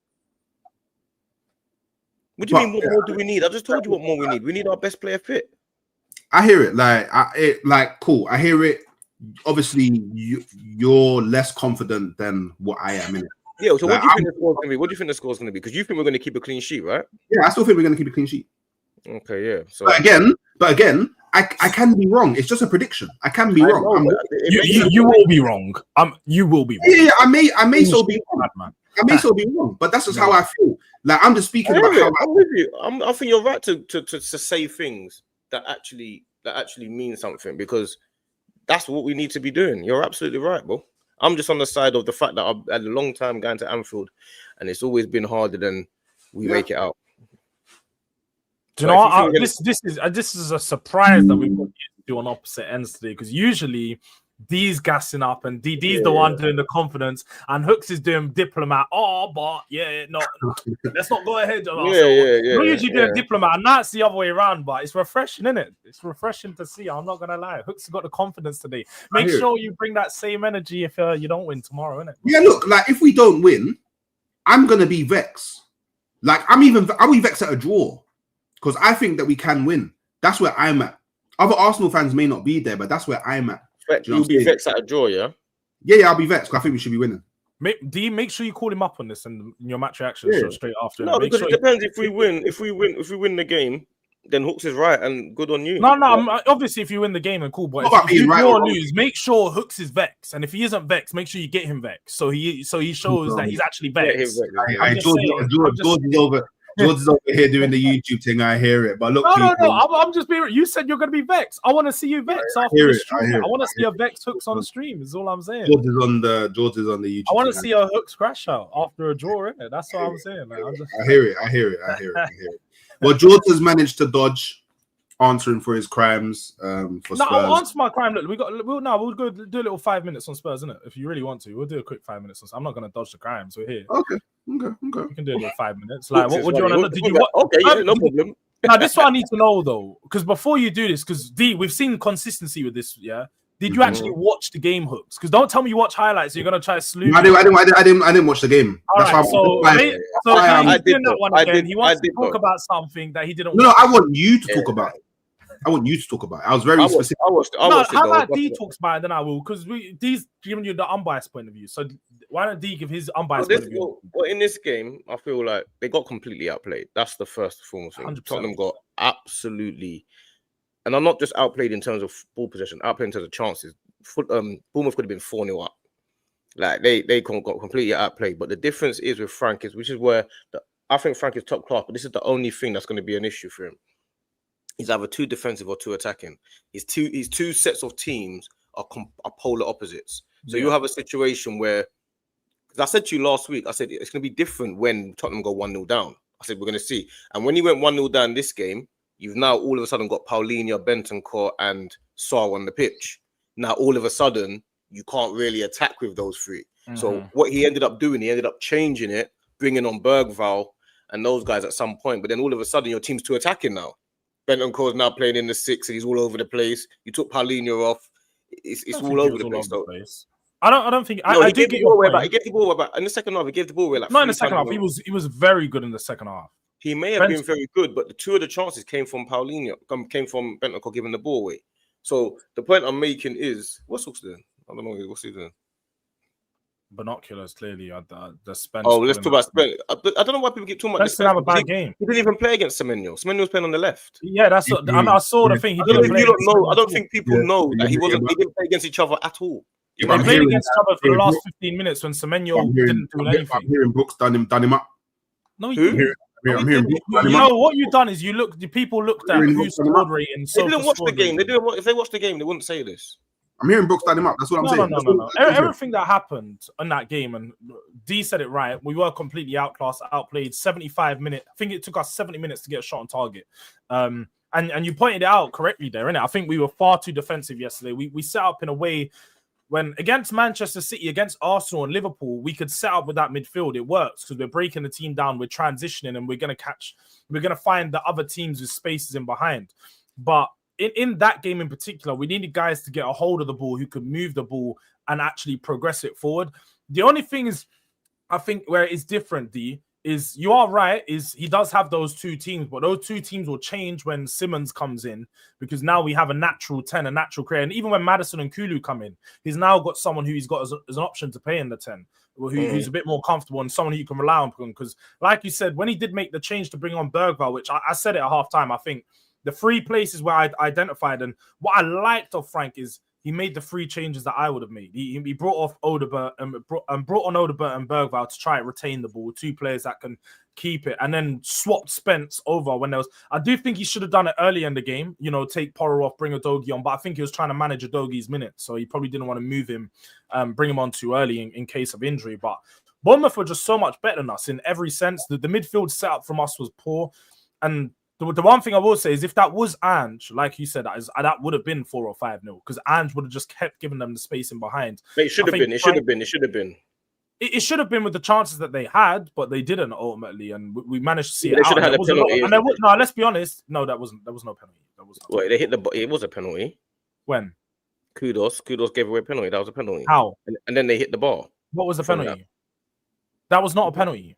S2: What do you mean? What more do we need? I just told you what more we need. We need our best player fit.
S1: I hear it. Cool. I hear it. Obviously, you're less confident than what I am in it.
S2: Yeah. So what do you think the score's going to be? What do you think the score's going to be? Because you think we're going to keep a clean sheet, right?
S1: Yeah, I still think we're going to keep a clean sheet.
S2: Okay. Yeah. So
S1: but again, I can be wrong. It's just a prediction. I can be wrong.
S3: You will be wrong. You will be wrong.
S1: Yeah, I may so be wrong. I may so be wrong, but that's just how I feel. Like, I'm just speaking about how
S2: I'm with you. I think you're right to say things that actually mean something, because that's what we need to be doing. You're absolutely right, bro. I'm just on the side of the fact that I've had a long time going to Anfield, and it's always been harder than we make it out.
S3: Do you know what? This is a surprise that we've got to do on opposite ends today, because usually D's gassing up and D's the one doing the confidence, and Hooks is doing diplomat. Let's not go ahead. We're usually doing diplomat, and that's the other way around. But it's refreshing, isn't it? It's refreshing to see. I'm not gonna lie. Hooks has got the confidence today. Make sure you bring that same energy if you don't win tomorrow, innit?
S1: Yeah, look, like, if we don't win, I'm gonna be vexed. Like, I'll be vexed at a draw, because I think that we can win. That's where I'm at. Other Arsenal fans may not be there, but that's where I'm at.
S2: You'll be vexed at a draw, yeah?
S1: Yeah, I'll be vexed, because I think we should be winning.
S3: Make sure you call him up on this and in your match reaction straight after.
S2: No, because it depends. If we win the game, then Hooks is right and good on you.
S3: No, obviously if you win the game and cool, but if you draw or lose, make sure Hooks is vexed, and if he isn't vexed, make sure you get him vexed, so he shows that he's actually vexed.
S1: George is over. George is over here doing the YouTube thing. I hear it, but look,
S3: no. I'm just being. You said you're going to be vexed. I want to see you vexed after the stream. I want to see a vexed Hooks on the stream. Is all I'm saying.
S1: George is on the YouTube.
S3: I want to see a Hooks crash out after a draw, innit? That's what I'm saying. Like,
S1: I hear it. Well, George has managed to dodge answering for his crimes. For Spurs.
S3: I'll answer my crime. Look, we'll go do a little 5 minutes on Spurs, innit? If you really want to, we'll do a quick 5 minutes. I'm not going to dodge the crimes. We're here.
S1: Okay.
S3: We can do a little 5 minutes. Like, what do you want to do?
S2: Okay, no problem.
S3: Now, this is what I need to know, though, because before you do this, because D, we've seen consistency with this, yeah? Did you actually watch the game, Hooks? Because don't tell me you watch highlights. You're gonna try to slew.
S1: I didn't watch the game.
S3: All right, so he's doing that one again. He wants to talk about something that he didn't.
S1: No, I want you to talk about it. I want you to talk about it. I was very specific.
S3: How about D talks about it, then I will, because D's giving you the unbiased point of view. So why don't D give his unbiased point of view?
S2: Well, in this game, I feel like they got completely outplayed. That's the first form thing. 100%. Tottenham got absolutely, and I'm not just outplayed in terms of ball possession, outplayed in terms of chances. Bournemouth could have been 4-0 up. Like they got completely outplayed. But the difference is with Frank which is where I think Frank is top class, but this is the only thing that's going to be an issue for him. He's either too defensive or too attacking. His two sets of teams are polar opposites. So you have a situation where, because I said to you last week, I said it's going to be different when Tottenham go 1-0 down. I said we're going to see. And when he went 1-0 down this game, you've now all of a sudden got Paulinho, Bentancur, and Sarr on the pitch. Now all of a sudden you can't really attack with those three. Mm-hmm. So what he ended up doing, he ended up changing it, bringing on Bergvall and those guys at some point. But then all of a sudden your team's too attacking now. Bentancur is now playing in the 6 and he's all over the place. You took Paulinho off. It's all over the place.
S3: I don't think.
S2: No,
S3: I
S2: he
S3: do
S2: gave
S3: get
S2: the ball
S3: your
S2: away
S3: point.
S2: back. He gave the ball away back in the second half. He gave the ball away like
S3: Not in the
S2: 3
S3: second half.
S2: times.
S3: He was very good in the second half.
S2: He may have been very good, but the 2 of the chances came from Paulinho, came from Bentancur giving the ball away. So the point I'm making is, what's Hooks doing? I don't know what's he doing.
S3: Binoculars, clearly. The Spence.
S2: Oh, let's talk about Spence. I don't know why people keep talking about
S3: Spence didn't have a bad game.
S2: He didn't even play against Semenyo. Semenyo was playing on the left.
S3: Yeah, that's what I saw. The thing he
S2: I don't know
S3: didn't
S2: if
S3: play.
S2: you don't know. I don't
S3: against
S2: think people know that he didn't play against each other at all.
S1: Yeah,
S3: They
S1: but I'm
S3: played
S1: hearing
S3: against each other for the last 15 minutes when Semenyo didn't do anything.
S1: I'm hearing Brooks done him up.
S3: No, he
S2: Who?
S3: didn't.
S1: I'm hearing Brooks done
S3: You
S1: him
S3: know
S1: up.
S3: what you've done is the people looked at
S1: Hearing
S3: who's
S1: Brooks done him
S3: scored
S1: up.
S3: rate and
S2: They didn't watch the
S3: scored
S2: game.
S3: rate.
S2: If they watched the game, they wouldn't say this.
S1: I'm hearing Brooks done him up. That's what I'm saying.
S3: No. Everything that happened in that game, and D said it right, we were completely outclassed, outplayed. 75 minutes. I think it took us 70 minutes to get a shot on target. And you pointed it out correctly there, innit? I think we were far too defensive yesterday. We set up in a way when against Manchester City, against Arsenal and Liverpool, we could set up with that midfield. It works because we're breaking the team down, we're transitioning, and we're going to find the other teams with spaces in behind. But in that game in particular, we needed guys to get a hold of the ball who could move the ball and actually progress it forward. The only thing is, I think where it's different, D, is you are right, is he does have those 2 teams, but those 2 teams will change when Simmons comes in because now we have a natural 10, a natural creator. And even when Maddison and Kulu come in, he's now got someone who he's got as an option to play in the 10, who's a bit more comfortable and someone who you can rely on. Because like you said, when he did make the change to bring on Bergvall, which I said it at halftime, I think the 3 places where I identified and what I liked of Frank is he made the 3 changes that I would have made. He brought off Odegaard and brought on Odegaard and Bergvall to try and retain the ball, 2 players that can keep it, and then swapped Spence over when there was. I do think he should have done it early in the game, take Porro off, bring Udogie on, but I think he was trying to manage Udogie's minutes, so he probably didn't want to move him, bring him on too early in case of injury. But Bournemouth were just so much better than us in every sense. The midfield setup from us was poor, and the one thing I will say is if that was Ange, like you said, that would have been 4 or 5-0 because Ange would have just kept giving them the space in behind.
S2: But it should have been. It should have been.
S3: It should have been with the chances that they had, but they didn't ultimately, and we managed to see it.
S2: They should have had a penalty.
S3: No, let's be honest. No, there was no penalty.
S2: Wait, they hit the. It was a penalty.
S3: When?
S2: Kudos gave away a penalty. That was a penalty.
S3: How?
S2: And then they hit the bar.
S3: What was the penalty? That was not a penalty.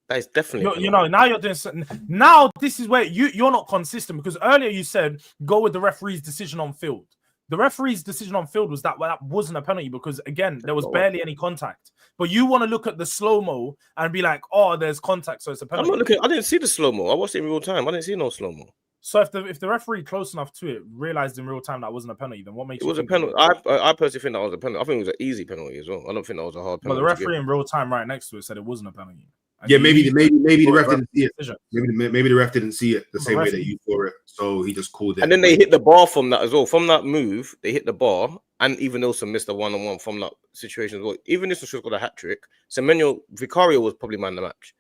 S2: That is definitely.
S3: Now you're doing something. Now this is where you're not consistent because earlier you said go with the referee's decision on field. The referee's decision on field was that wasn't a penalty because again there was barely any contact. But you want to look at the slow mo and be like, oh, there's contact, so it's a penalty.
S2: I'm not looking. I didn't see the slow mo. I watched it in real time. I didn't see no slow mo.
S3: So if the referee close enough to it realized in real time that wasn't a penalty, then what makes
S2: it was a penalty? I personally think that was a penalty. I think it was an easy penalty as well. I don't think that was a hard penalty.
S3: But the referee in real time right next to it said it wasn't a penalty.
S1: Yeah, maybe the ref didn't see it. Maybe the ref didn't see it the same way that you saw it, so he just called it.
S2: And then they hit the bar from that as well. From that move, they hit the bar, and even Nilsson missed a 1-on-1 from that situation as well. Even Nilsson should have got a hat trick. Vicario was probably man of the match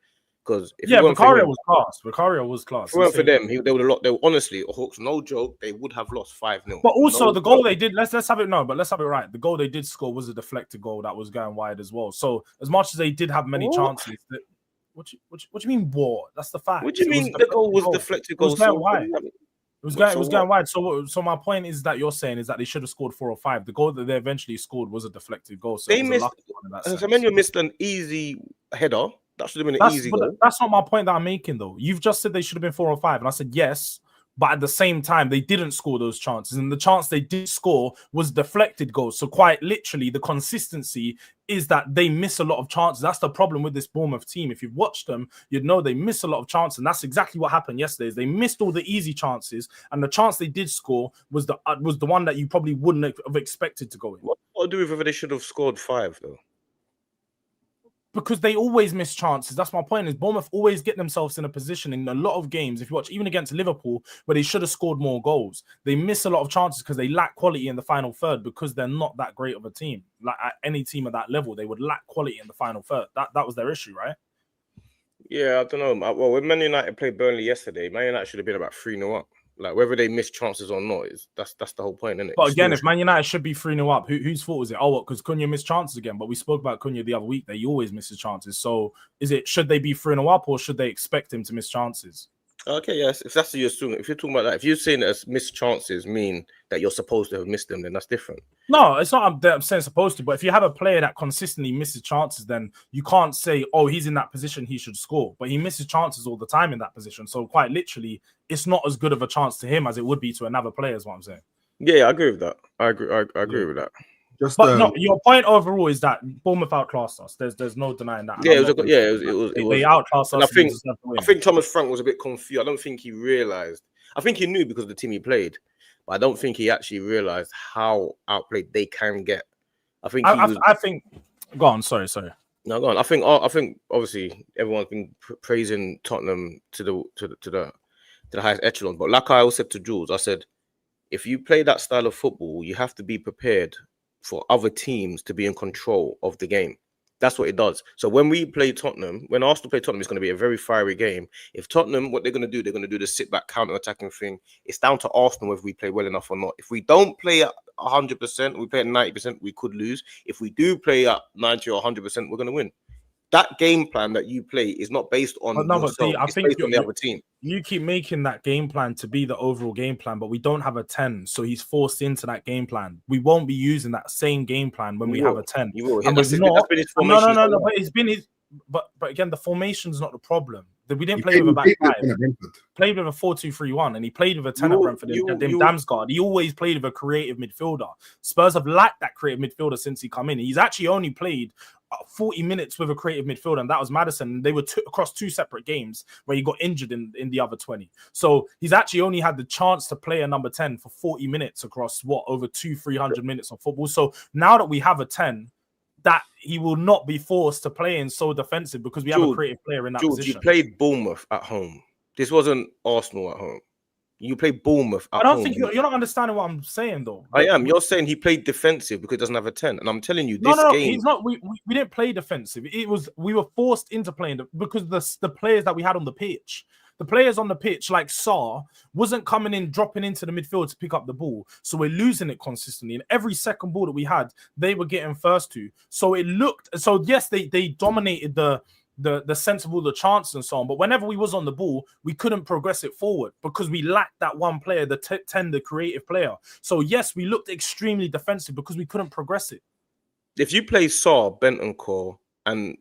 S2: because
S3: Vicario was class. Vicario was class.
S2: If it weren't for them, they would have lost. They honestly, Hawks, no joke, they would have lost 5-0.
S3: But also the goal they did. Let's have it but let's have it right. The goal they did score was a deflected goal that was going wide as well. So as much as they did have many chances. What do you mean war? That's the fact.
S2: What do you mean the goal was deflected goal?
S3: It was going wide. It was going wide. So my point is that you're saying is that they should have scored 4 or 5. The goal that they eventually scored was a deflected goal. So
S2: they missed. Semenyo missed an easy header. That should have been an easy goal.
S3: That's not my point that I'm making though. You've just said they should have been 4 or 5, and I said yes. But at the same time, they didn't score those chances. And the chance they did score was deflected goals. So quite literally, the consistency is that they miss a lot of chances. That's the problem with this Bournemouth team. If you've watched them, you'd know they miss a lot of chances. And that's exactly what happened yesterday. Is they missed all the easy chances. And the chance they did score was the one that you probably wouldn't have expected to go in.
S2: What to do with whether they should have scored 5, though?
S3: Because they always miss chances. That's my point. Is Bournemouth always get themselves in a position in a lot of games, if you watch, even against Liverpool, where they should have scored more goals. They miss a lot of chances because they lack quality in the final third because they're not that great of a team. Like any team at that level, they would lack quality in the final third. That was their issue, right?
S2: Yeah, I don't know. Well, when Man United played Burnley yesterday, Man United should have been about 3-0 up. Like whether they miss chances or not, that's the whole point, isn't it?
S3: But again, if Man United should be 3-0 up, whose fault is it? Oh, what? Because Cunha missed chances again. But we spoke about Cunha the other week that he always misses chances. So should they be 3-0 up or should they expect him to miss chances?
S2: Okay, yes. If that's what you're assuming, if you're talking about that, if you're saying that missed chances mean that you're supposed to have missed them, then that's different.
S3: No, it's not that I'm saying supposed to, but if you have a player that consistently misses chances, then you can't say, oh, he's in that position, he should score. But he misses chances all the time in that position. So quite literally, it's not as good of a chance to him as it would be to another player, is what I'm saying.
S2: Yeah, I agree with that. I agree with that.
S3: But no, your point overall is that Bournemouth outclassed us. There's no denying that.
S2: Yeah, it was.
S3: They outclassed us.
S2: I think Thomas Frank was a bit confused. I don't think he realized. I think he knew because of the team he played, but I don't think he actually realized how outplayed they can get. I think. I think.
S3: Go on. Sorry.
S2: No, go on. I think obviously everyone's been praising Tottenham to the highest echelon, but like I always said to Jules, I said, if you play that style of football, you have to be prepared for other teams to be in control of the game. That's what it does. So when we play Tottenham, when Arsenal play Tottenham, it's going to be a very fiery game. If Tottenham, what they're going to do the sit-back counter-attacking thing. It's down to Arsenal whether we play well enough or not. If we don't play at 100%, we play at 90%, we could lose. If we do play at 90 or 100%, we're going to win. That game plan that you play is not based on yourself. It's based on the other team.
S3: You keep making that game plan to be the overall game plan, but we don't have a 10, so he's forced into that game plan. We won't be using that same game plan when we have a 10.
S2: You will.
S3: And
S2: that's been his formation.
S3: No. But it's been his. But again, the formation's not the problem. We didn't play with a back five. Played with a 4-2-3-1, and he played with a 10 at Brentford. Damsgaard. He always played with a creative midfielder. Spurs have lacked that creative midfielder since he come in. He's actually only played 40 minutes with a creative midfielder, and that was Maddison. They were across two separate games where he got injured in the other 20. So he's actually only had the chance to play a number 10 for 40 minutes across over 300 minutes of football. So now that we have a 10, that he will not be forced to play in so defensive because we have a creative player in that position.
S2: You played Bournemouth at home. This wasn't Arsenal at home. You played Bournemouth at home.
S3: I don't think you're not understanding what I'm saying, though.
S2: I am. You're saying he played defensive because he doesn't have a 10. And I'm telling you, game...
S3: he's not. We didn't play defensive. We were forced into playing because the players that we had on the pitch. The players on the pitch, like Sarr, wasn't coming in, dropping into the midfield to pick up the ball. So we're losing it consistently. And every second ball that we had, they were getting first to. So it looked... So, yes, they dominated the sensible, the chance and so on. But whenever we was on the ball, we couldn't progress it forward because we lacked that one player, the 10, the creative player. So, yes, we looked extremely defensive because we couldn't progress it.
S2: If you play Sarr, Bentancur, and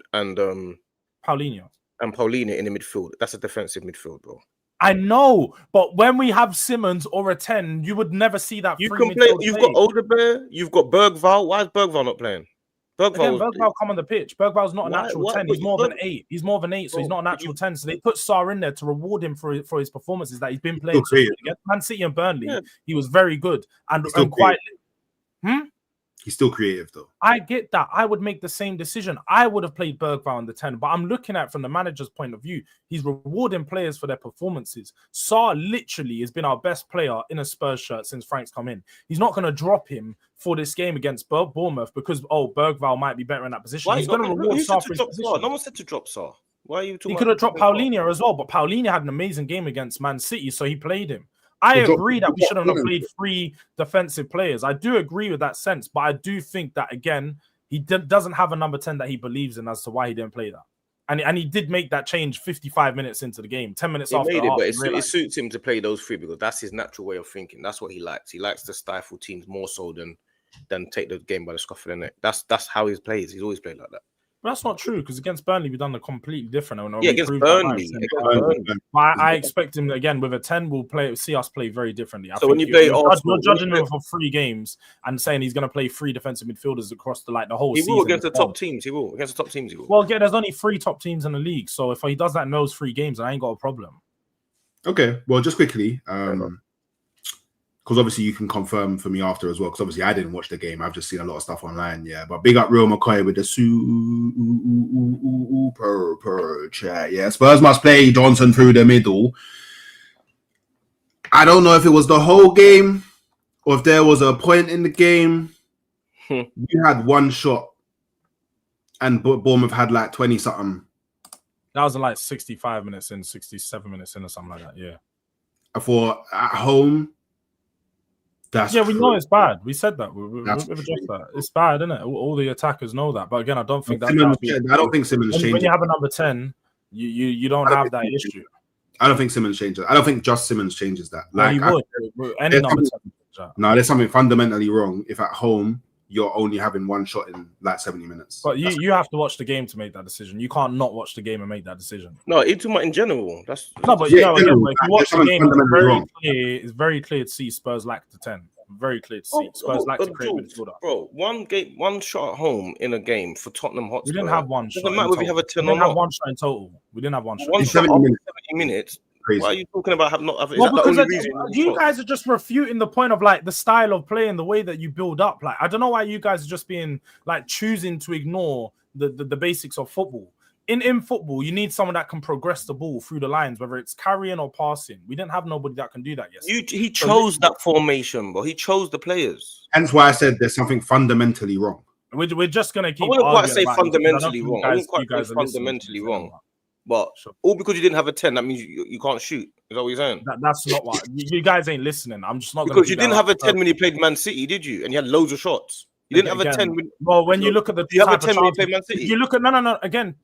S3: Paulinho
S2: in the midfield, that's a defensive midfield, bro.
S3: I know, but when we have Simmons or a 10, you would never see that.
S2: You can play. You've got Odebear, you've got Bergvall. Why is Bergvall not playing?
S3: Bergvall come on the pitch. Bergvall's not a natural 10. He's more of an 8. He's more of an 8, so he's not a natural 10. So they put Sarr in there to reward him for his performances that he's been playing. So against Man City and Burnley, he was very good and quite.
S1: He's still creative, though.
S3: I get that. I would make the same decision. I would have played Bergvall on the 10, but I'm looking at it from the manager's point of view. He's rewarding players for their performances. Sarr literally has been our best player in a Spurs shirt since Frank's come in. He's not going to drop him for this game against Bournemouth because, Bergvall might be better in that position. He's going to reward Sarr for his position.
S2: No one said to drop Sarr. Why are you talking?
S3: He could have dropped Paulinho as well, but Paulinho had an amazing game against Man City, so he played him. I agree that we should have not played 3 defensive players. I do agree with that sense, but I do think that, again, he doesn't have a number 10 that he believes in as to why he didn't play that. And he did make that change 55 minutes into the game, 10 minutes after.
S2: But it suits him to play those 3 because that's his natural way of thinking. That's what he likes. He likes to stifle teams more so than take the game by the scruff of the neck. That's how he plays. He's always played like that.
S3: But that's not true because against Burnley, we've done the completely different.
S2: Against Burnley.
S3: I expect him again with a 10. We'll see us play very differently.
S2: So when you play,
S3: you're judging him for 3 games and saying he's going to play 3 defensive midfielders across the whole season.
S2: He will against the top teams. He will against the top teams. He will.
S3: Well, again, there's only 3 top teams in the league. So if he does that in those 3 games, I ain't got a problem.
S1: Okay. Well, just quickly. Because obviously you can confirm for me after as well. Because obviously I didn't watch the game. I've just seen a lot of stuff online. Yeah, but big up Real McCoy with the super chat. Yeah, Spurs must play Johnson through the middle. I don't know if it was the whole game or if there was a point in the game. You had 1 shot, and Bournemouth had like 20 something.
S3: That was in like 65 minutes in, 67 minutes in, or something like that. Yeah.
S1: For at home.
S3: We know it's bad. We said that. We've addressed that. It's bad, isn't it? All the attackers know that. But again, I don't think
S1: I don't think Simmons changed.
S3: When you have a number 10, you don't have that issue.
S1: I don't think Simmons changes. I don't think just Simmons changes that.
S3: Well, he would. Any number 10.
S1: No, there's something fundamentally wrong if at home you're only having one shot in like 70 minutes.
S3: But you have to watch the game to make that decision. You can't not watch the game and make that decision.
S2: No, it's too much in general. That's
S3: no, but
S1: yeah,
S3: if you watch the game, it's very clear to see Spurs lack the 10. Very clear to see. Spurs lack to create midfielder.
S2: Bro, one shot at home in a game for Tottenham Hotspur.
S3: We didn't have one shot.
S2: Doesn't matter if we have a 10 or not.
S3: We didn't have one shot in total. We didn't have one shot.
S2: One shot after 70 minutes. Crazy. Why are you talking about not having?
S3: Well, because you guys are just refuting the point of like the style of play and the way that you build up. Like, I don't know why you guys are just being like choosing to ignore the basics of football. In football, you need someone that can progress the ball through the lines, whether it's carrying or passing. We didn't have nobody that can do that yesterday.
S2: He chose that formation, but he chose the players.
S1: Hence why I said there's something fundamentally wrong.
S3: We're just gonna keep.
S2: I wouldn't quite say fundamentally wrong. I wouldn't quite say fundamentally wrong. But all because you didn't have a 10, that means you can't shoot. Is that what you're saying?
S3: That's not what you guys ain't listening. I'm just not
S2: because you didn't have a 10 when you played Man City, did you? And you had loads of shots. You didn't have a 10.
S3: Well, when you look at the
S2: you have a 10 when you played Man City.
S3: You look at no. Again,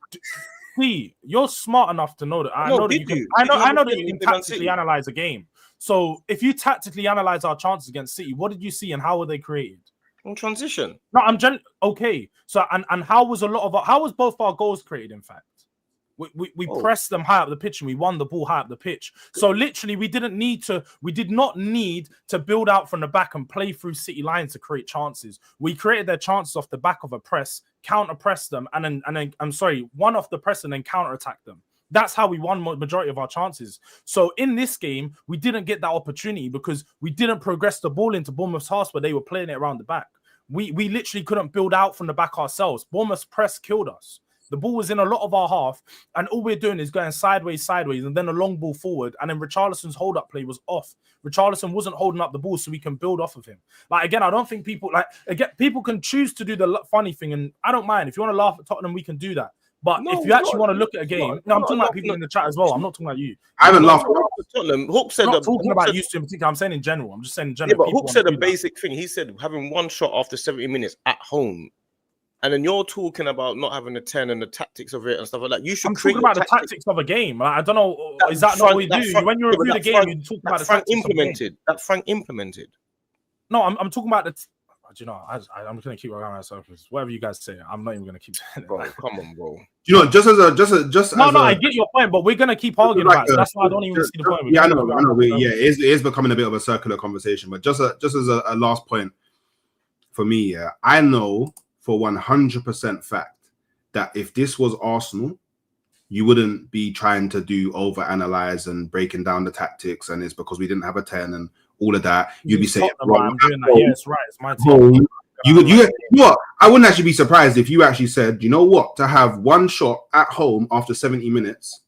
S3: you're smart enough to know that. I know that you can tactically analyze a game. So if you tactically analyze our chances against City, what did you see and how were they created?
S2: In transition.
S3: No, okay. So and how was both our goals created? In fact. We pressed them high up the pitch and we won the ball high up the pitch. So literally, we did not need to build out from the back and play through City lines to create chances. We created their chances off the back of a press, counter press them, and then one off the press and then counter attack them. That's how we won majority of our chances. So in this game, we didn't get that opportunity because we didn't progress the ball into Bournemouth's half where they were playing it around the back. We literally couldn't build out from the back ourselves. Bournemouth's press killed us. The ball was in a lot of our half, and all we're doing is going sideways, and then a long ball forward, and then Richarlison's hold-up play was off. Richarlison wasn't holding up the ball, so we can build off of him. Like, again, I don't think people can choose to do the funny thing, and I don't mind. If you want to laugh at Tottenham, we can do that. But if you actually want to look at a game, I'm talking about people in the chat as well. I'm not talking about you.
S1: I haven't laughed
S2: at Tottenhm. Hook said
S3: I'm not talking about you in particular. I'm saying in general. I'm just saying in general.
S2: Yeah, but Hook said a basic thing. He said having one shot after 70 minutes at home. And then you're talking about not having a 10 and the tactics of it and stuff like that. You should
S3: I'm talking about the tactics of a game. Like, I don't know. Is that not what we do? When you review the game, you talk about the tactics
S2: implemented. That Frank implemented.
S3: No, I'm talking about the. Do you know? I'm going to keep around myself because whatever you guys say, I'm not even going to keep saying it.
S2: Bro, come on, bro.
S1: You know, just
S3: no, I get your point, but we're going to keep arguing about it. That's why I don't even see the point.
S1: Yeah, I know. It is becoming a bit of a circular conversation, but just as a last point for me, yeah, I know for 100% fact that if this was Arsenal, you wouldn't be trying to do over-analyze and breaking down the tactics, and it's because we didn't have a 10 and all of that. You'd be saying,
S3: I'm doing that. Yeah, it's right. It's my team.
S1: You know what? I wouldn't actually be surprised if you actually said, you know what? To have one shot at home after 70 minutes,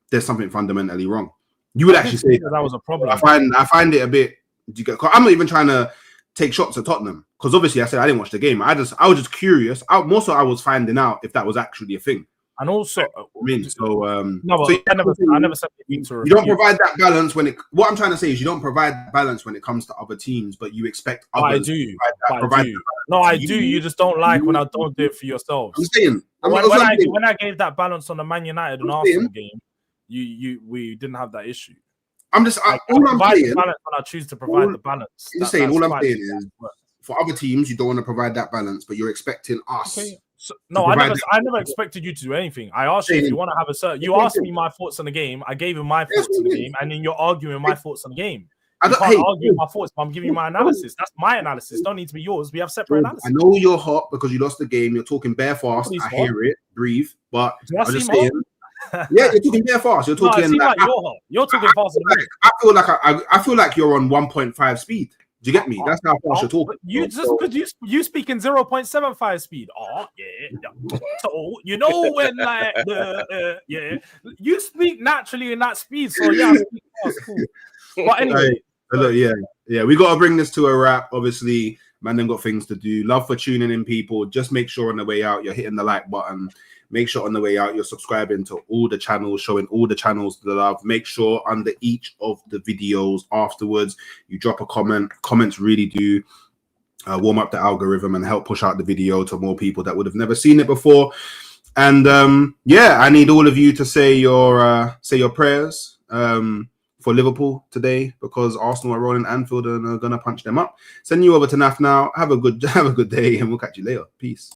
S1: there's something fundamentally wrong. You would actually say
S3: that was a problem.
S1: I find it a bit. I'm not even trying to take shots at Tottenham because obviously I said I didn't watch the game. I was just curious. I was finding out if that was actually a thing.
S3: And also,
S1: I
S3: never said
S1: you don't provide that balance when it. What I'm trying to say is you don't provide balance when it comes to other teams, but you expect others.
S3: I do. No, I do. You just don't like when I don't do it for yourselves.
S1: I'm saying
S3: when I gave that balance on the Man United and Arsenal game, we didn't have that issue.
S1: I'm just all I'm saying.
S3: When I choose to provide the balance.
S1: I'm just saying all I'm saying is for other teams you don't want to provide that balance, but you're expecting us.
S3: Okay. So, no, I never expected you to do anything. I asked you if you want to have a certain. You asked me my thoughts on the game. I gave you my thoughts on the game, and then you're arguing my thoughts on the game. I can't argue my thoughts, but I'm giving you my analysis. That's my analysis. Don't need to be yours. We have separate analysis.
S1: I know you're hot because you lost the game. You're talking bare fast. I hear it. Breathe. But I'm just saying. Yeah, you're talking bare fast. You're talking.
S3: You're talking faster than me.
S1: I feel like you're on 1.5 speed. Do you get me? That's how fast you're talking.
S3: You just because you speak in 0.75 speed. Oh yeah. So you know when like you speak naturally in that speed. So yeah, I speak fast. Cool. But anyway,
S1: yeah, we got to bring this to a wrap. Obviously, man, then got things to do. Love for tuning in, people. Just make sure on the way out you're hitting the like button. Make sure on the way out you're subscribing to all the channels, showing all the channels the love. Make sure under each of the videos afterwards you drop a comment. Comments really do warm up the algorithm and help push out the video to more people that would have never seen it before. And I need all of you to say your prayers for Liverpool today because Arsenal are rolling Anfield and are gonna punch them up. Send you over to Naf now. Have a good day, and we'll catch you later. Peace.